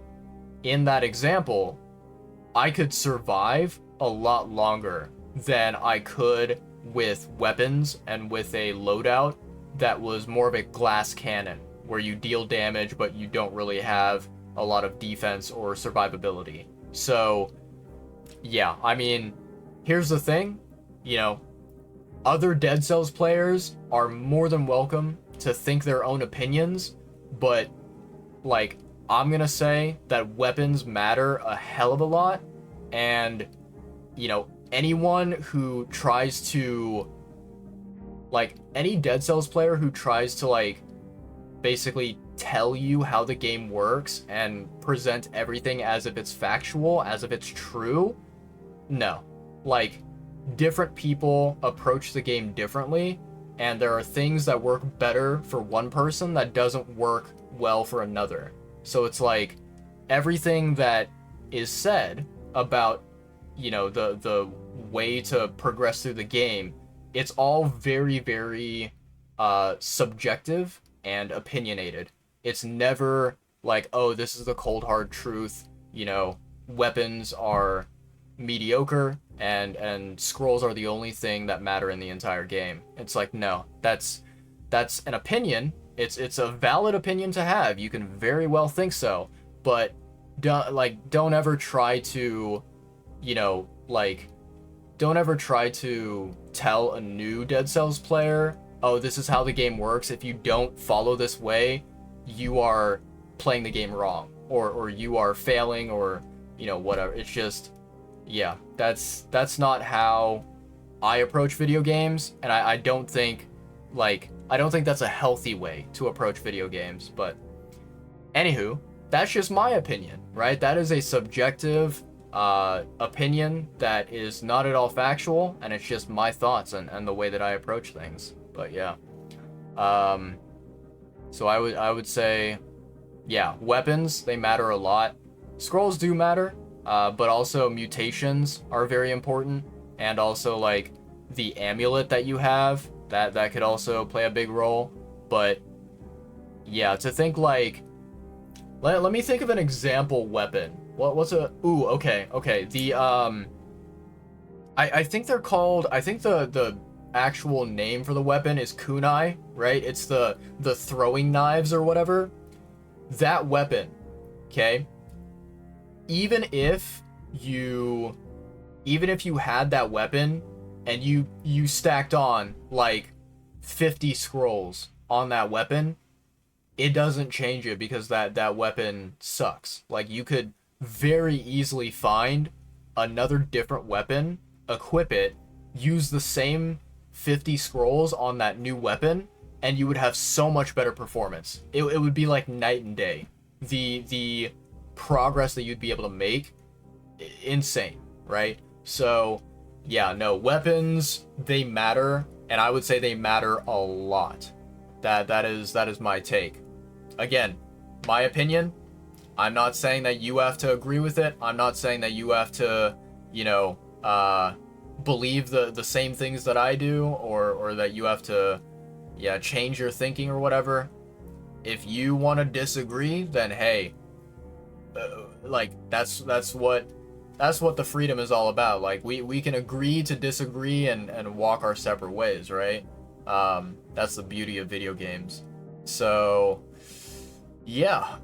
in that example, I could survive a lot longer than I could with weapons and with a loadout that was more of a glass cannon, where you deal damage but you don't really have a lot of defense or survivability. So yeah, I mean, here's the thing, other Dead Cells players are more than welcome to think their own opinions, but like, I'm gonna say that weapons matter a hell of a lot, and anyone who tries to, like, any Dead Cells player who tries to, like, basically tell you how the game works and present everything as if it's factual, as if it's true, no. Like, different people approach the game differently, and there are things that work better for one person that doesn't work well for another. So it's like, everything that is said about, the way to progress through the game, it's all very, very subjective and opinionated. It's never like, oh, this is the cold hard truth, weapons are mediocre and scrolls are the only thing that matter in the entire game. It's like, no, that's an opinion. It's a valid opinion to have. You can very well think so, but don't ever try to, don't ever try to tell a new Dead Cells player, oh, this is how the game works. If you don't follow this way, you are playing the game wrong, or you are failing, or whatever. It's just, yeah, that's not how I approach video games, and I don't think that's a healthy way to approach video games. But anywho, that's just my opinion, right? That is a subjective opinion that is not at all factual, and it's just my thoughts and the way that I approach things. But yeah, so I would say, yeah, weapons, they matter a lot. Scrolls do matter, but also mutations are very important, and also like the amulet that you have, that could also play a big role. But yeah, to think like, let me think of an example weapon. What's a, ooh, okay, the I think they're called, I think the actual name for the weapon is kunai, right? It's the throwing knives or whatever. That weapon, okay? Even if you had that weapon and you stacked on like 50 scrolls on that weapon, it doesn't change it, because that weapon sucks. Like, you could very easily find another different weapon, equip it, use the same 50 scrolls on that new weapon, and you would have so much better performance. It would be like night and day. The progress that you'd be able to make, insane, right? So yeah, no, weapons, they matter, and I would say they matter a lot. That is my take. Again, my opinion, I'm not saying that you have to agree with it. I'm not saying that you have to, believe the same things that I do, or that you have to, change your thinking or whatever. If you want to disagree, then hey, like that's what the freedom is all about. Like we can agree to disagree and walk our separate ways, right? That's the beauty of video games. So yeah,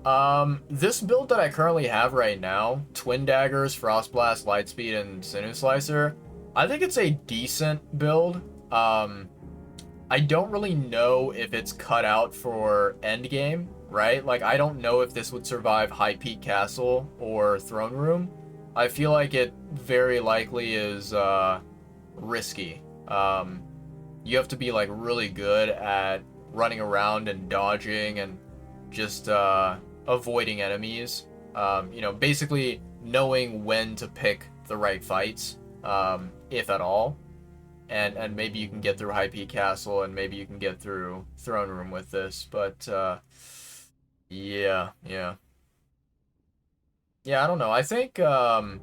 this build that I currently have right now, Twin Daggers, Frost Blast, Lightspeed, and Sinew Slicer, I think it's a decent build. I don't really know if it's cut out for endgame, right? Like, I don't know if this would survive High Peak Castle or Throne Room. I feel like it very likely is risky. You have to be like really good at running around and dodging and just avoiding enemies. Basically knowing when to pick the right fights, if at all. And maybe you can get through High Peak Castle, and maybe you can get through Throne Room with this. But yeah. I don't know. I think oh,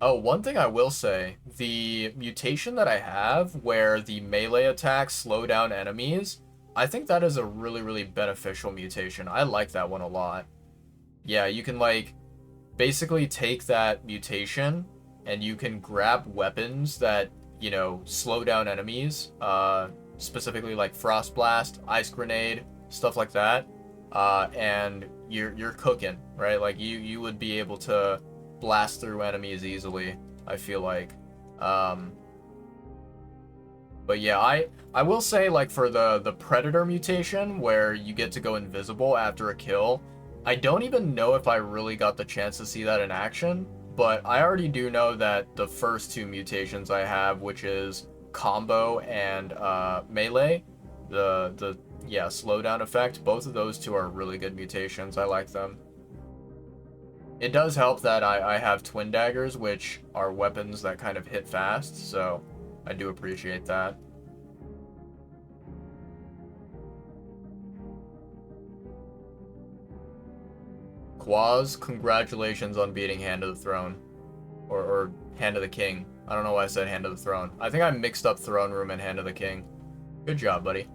one thing I will say, the mutation that I have where the melee attacks slow down enemies, I think that is a really, really beneficial mutation. I like that one a lot. Yeah, you can like basically take that mutation and you can grab weapons that, slow down enemies, specifically like Frost Blast, Ice Grenade, stuff like that. And you're cooking, right? Like you would be able to blast through enemies easily, I feel like. But yeah, I will say, like, for the Predator mutation where you get to go invisible after a kill, I don't even know if I really got the chance to see that in action, but I already do know that the first two mutations I have, which is combo and melee, the slowdown effect, both of those two are really good mutations. I like them. It does help that I have Twin Daggers, which are weapons that kind of hit fast, so I do appreciate that. Quaz, congratulations on beating Hand of the Throne. Or Hand of the King. I don't know why I said Hand of the Throne. I think I mixed up Throne Room and Hand of the King. Good job, buddy.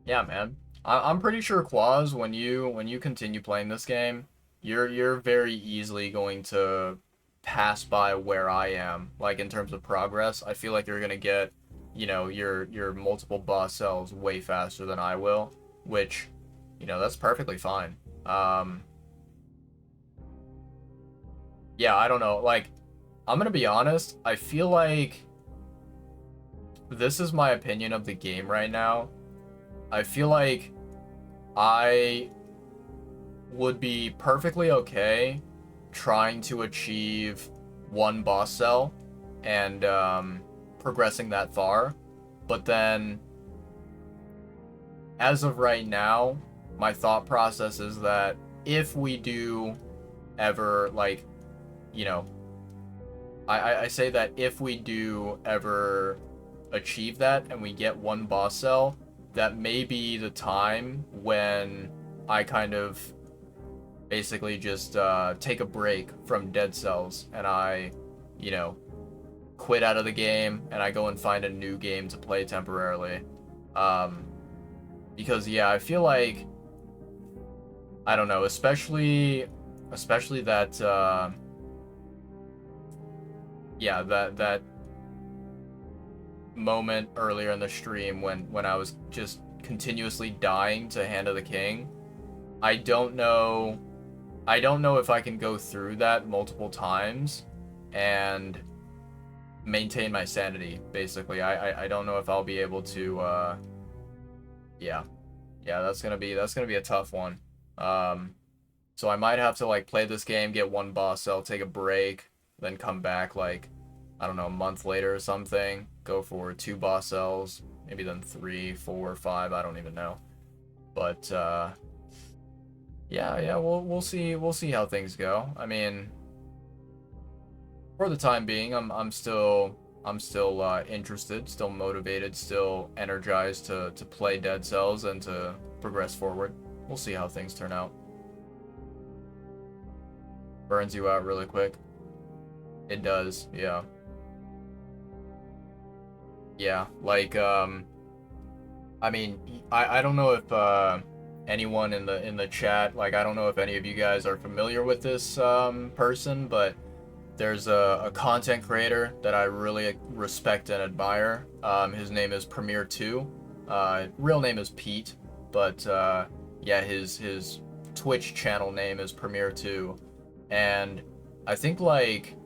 Yeah, man. I'm pretty sure Quaz, when you continue playing this game, you're very easily going to pass by where I am, like in terms of progress. I feel like you're gonna get, your multiple boss cells way faster than I will, which, that's perfectly fine. Yeah, I don't know. Like, I'm gonna be honest, I feel like this is my opinion of the game right now. I feel like I would be perfectly okay trying to achieve one boss cell and progressing that far. But then, as of right now, my thought process is that if we do ever, like, you know, I say that if we do ever achieve that and we get one boss cell, that may be the time when I kind of basically just take a break from Dead Cells and I, quit out of the game and I go and find a new game to play temporarily. Because yeah, I feel like, I don't know, especially that that moment earlier in the stream when I was just continuously dying to Hand of the King. I don't know if I can go through that multiple times and maintain my sanity, basically. I don't know if I'll be able to yeah. That's gonna be a tough one. So I might have to like play this game, get one boss cell, take a break, then come back like, I don't know, a month later or something, go for 2 boss cells, maybe then 3, 4, 5, I don't even know. But yeah, we'll see how things go. I mean, for the time being, I'm still interested, still motivated, still energized to play Dead Cells and to progress forward. We'll see how things turn out. Burns you out really quick. It does, yeah. Yeah, like, I mean, I don't know if anyone in the chat, like, I don't know if any of you guys are familiar with this person, but there's a content creator that I really respect and admire. His name is Premier2. Real name is Pete, but yeah, his Twitch channel name is Premier2, and I think like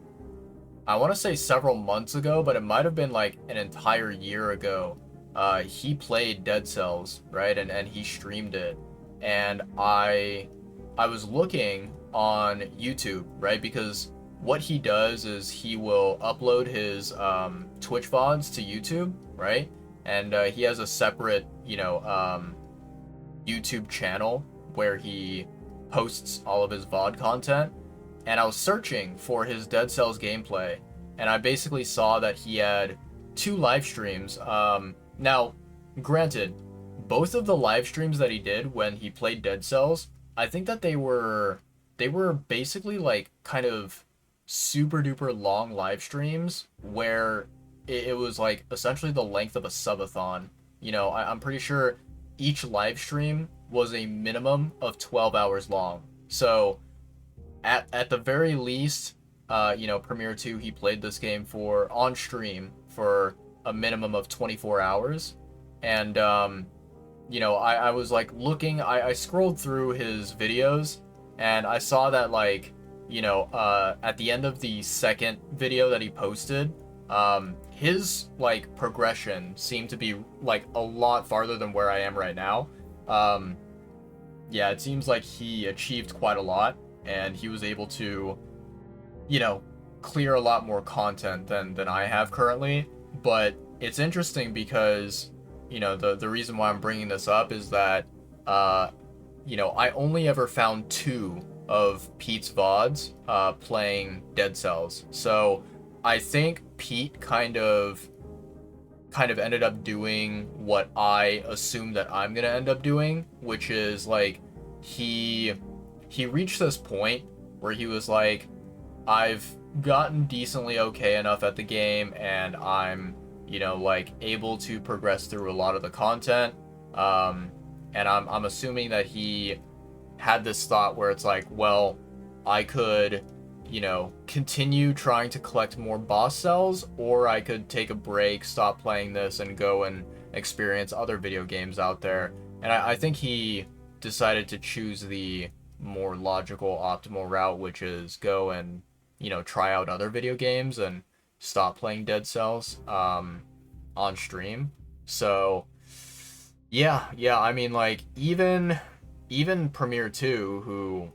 I want to say several months ago, but it might have been like an entire year ago. He played Dead Cells, right? And he streamed it. And I was looking on YouTube, right? Because what he does is he will upload his Twitch VODs to YouTube, right? And he has a separate, YouTube channel where he posts all of his VOD content. And I was searching for his Dead Cells gameplay, and I basically saw that he had 2 live streams. Now, granted, both of the live streams that he did when he played Dead Cells, I think that they were basically like kind of super duper long live streams where it was like essentially the length of a subathon. I'm pretty sure each live stream was a minimum of 12 hours long. So at the very least, Premier 2, he played this game for on stream for a minimum of 24 hours. And I was like looking, I scrolled through his videos, and I saw that like, at the end of the second video that he posted, his like progression seemed to be like a lot farther than where I am right now. Yeah, it seems like he achieved quite a lot, and he was able to, clear a lot more content than I have currently. But it's interesting because, the reason why I'm bringing this up is that, I only ever found 2 of Pete's VODs playing Dead Cells. So I think Pete kind of ended up doing what I assume that I'm gonna end up doing, which is like he reached this point where he was like, I've gotten decently okay enough at the game, and I'm like able to progress through a lot of the content, and I'm assuming that he had this thought where it's like, well, I could continue trying to collect more boss cells, or I could take a break, stop playing this, and go and experience other video games out there. And I think he decided to choose the more logical, optimal route, which is go and, try out other video games and stop playing Dead Cells on stream. So, yeah, I mean, like, even Premier 2, who,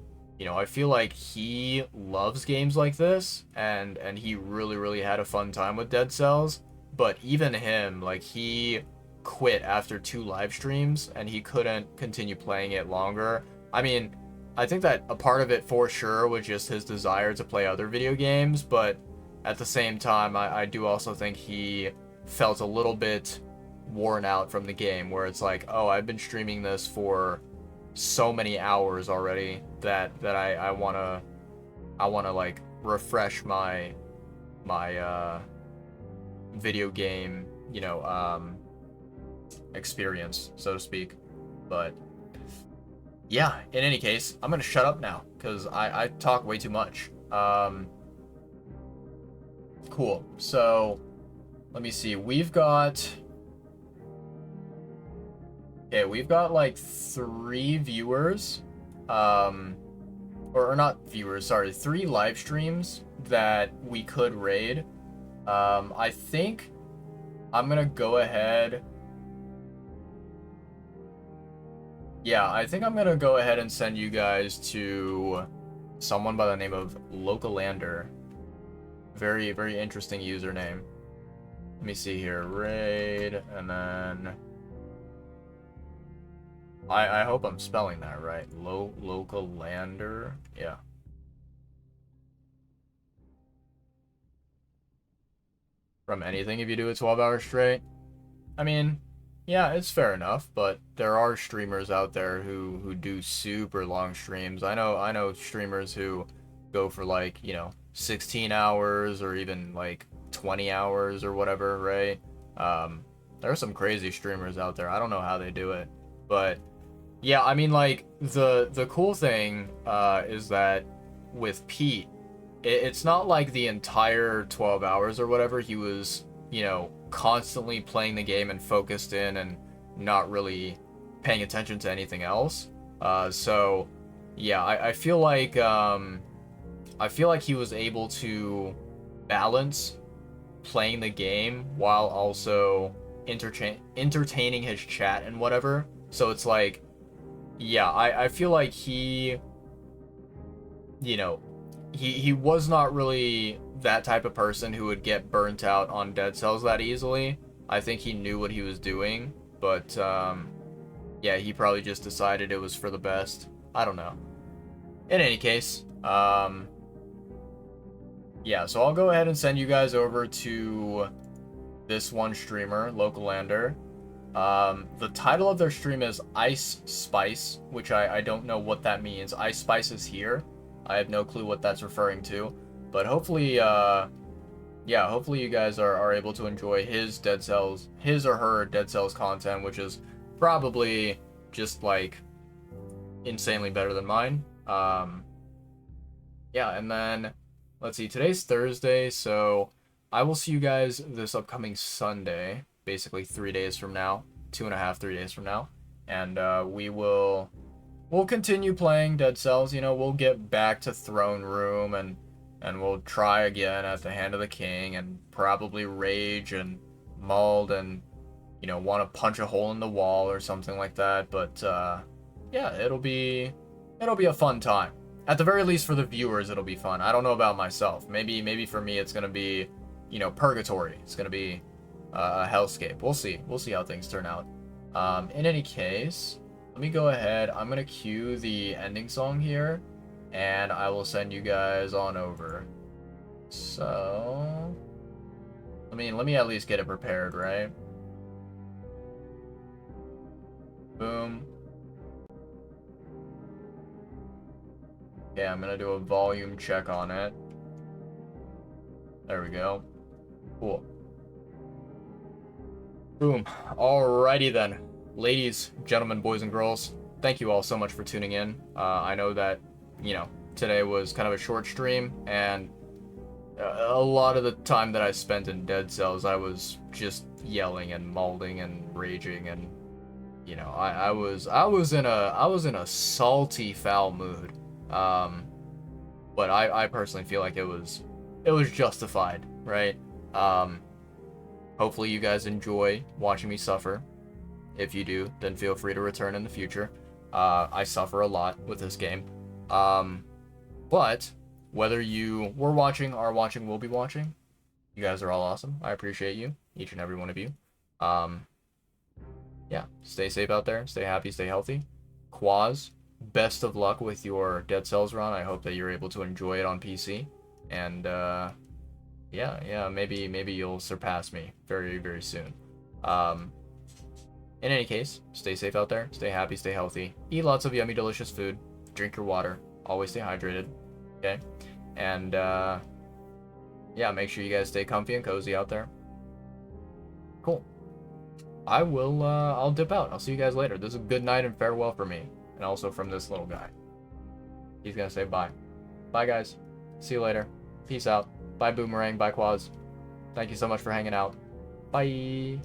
I feel like he loves games like this, and he really, really had a fun time with Dead Cells, but even him, like, he quit after 2 live streams, and he couldn't continue playing it longer. I mean, I think that a part of it for sure was just his desire to play other video games, but at the same time, I do also think he felt a little bit worn out from the game, where it's like, oh, I've been streaming this for so many hours already that I wanna like refresh my video game, experience, so to speak. But yeah, in any case, I'm gonna shut up now because I talk way too much. Cool. So let me see. We've got like 3 viewers, or not viewers, sorry, 3 live streams that we could raid. I think I'm gonna go ahead. Yeah, I think I'm gonna go ahead and send you guys to someone by the name of Localander. Very, very interesting username. Let me see here. Raid, and then I hope I'm spelling that right. Localander. Yeah. From anything if you do it 12 hours straight. I mean, yeah, it's fair enough, but there are streamers out there who do super long streams. I know streamers who go for like, 16 hours or even like 20 hours or whatever, right? There are some crazy streamers out there. I don't know how they do it, but yeah, I mean, like the cool thing is that with Pete, it's not like the entire 12 hours or whatever he was, constantly playing the game and focused in and not really paying attention to anything else. So yeah, I feel like he was able to balance playing the game while also entertaining his chat and whatever. So it's like, yeah, I feel like you know, he was not really that type of person who would get burnt out on Dead Cells that easily. I think he knew what he was doing, but yeah, he probably just decided it was for the best. I don't know. In any case, yeah, so I'll go ahead and send you guys over to this one streamer, Localander. The title of their stream is Ice Spice, which I don't know what that means. Ice Spice is here. I have no clue what that's referring to. But hopefully, yeah, hopefully you guys are able to enjoy his or her Dead Cells content, which is probably just, like, insanely better than mine. Yeah, and then, let's see, today's Thursday, so I will see you guys this upcoming Sunday, basically 3 days from now, 2.5, 3 days from now, and we'll continue playing Dead Cells. We'll get back to Throne Room, and we'll try again at the Hand of the King, and probably rage and mauled and want to punch a hole in the wall or something like that. But yeah, it'll be a fun time. At the very least, for the viewers, it'll be fun. I don't know about myself. Maybe for me, it's gonna be, purgatory. It's gonna be a hellscape. We'll see. We'll see how things turn out. In any case, let me go ahead. I'm gonna cue the ending song here, and I will send you guys on over. So, let me at least get it prepared, right? Boom. Okay, I'm gonna do a volume check on it. There we go. Cool. Boom. Alrighty then. Ladies, gentlemen, boys and girls, thank you all so much for tuning in. I know that, today was kind of a short stream, and a lot of the time that I spent in Dead Cells, I was just yelling and mauling and raging, and I was in a salty, foul mood. But I personally feel like it was justified, right? Hopefully you guys enjoy watching me suffer. If you do, then feel free to return in the future. I suffer a lot with this game. But whether you were watching, are watching, will be watching, you guys are all awesome. I appreciate you, each and every one of you. Yeah, stay safe out there. Stay happy, stay healthy. Quaz, best of luck with your Dead Cells run. I hope that you're able to enjoy it on PC. And, yeah, maybe you'll surpass me very, very soon. In any case, stay safe out there. Stay happy, stay healthy. Eat lots of yummy, delicious food. Drink your water. Always stay hydrated. Okay? And, yeah, make sure you guys stay comfy and cozy out there. Cool. I'll dip out. I'll see you guys later. This is a good night and farewell for me. And also from this little guy. He's gonna say bye. Bye, guys. See you later. Peace out. Bye, Boomerang. Bye, Quaz. Thank you so much for hanging out. Bye.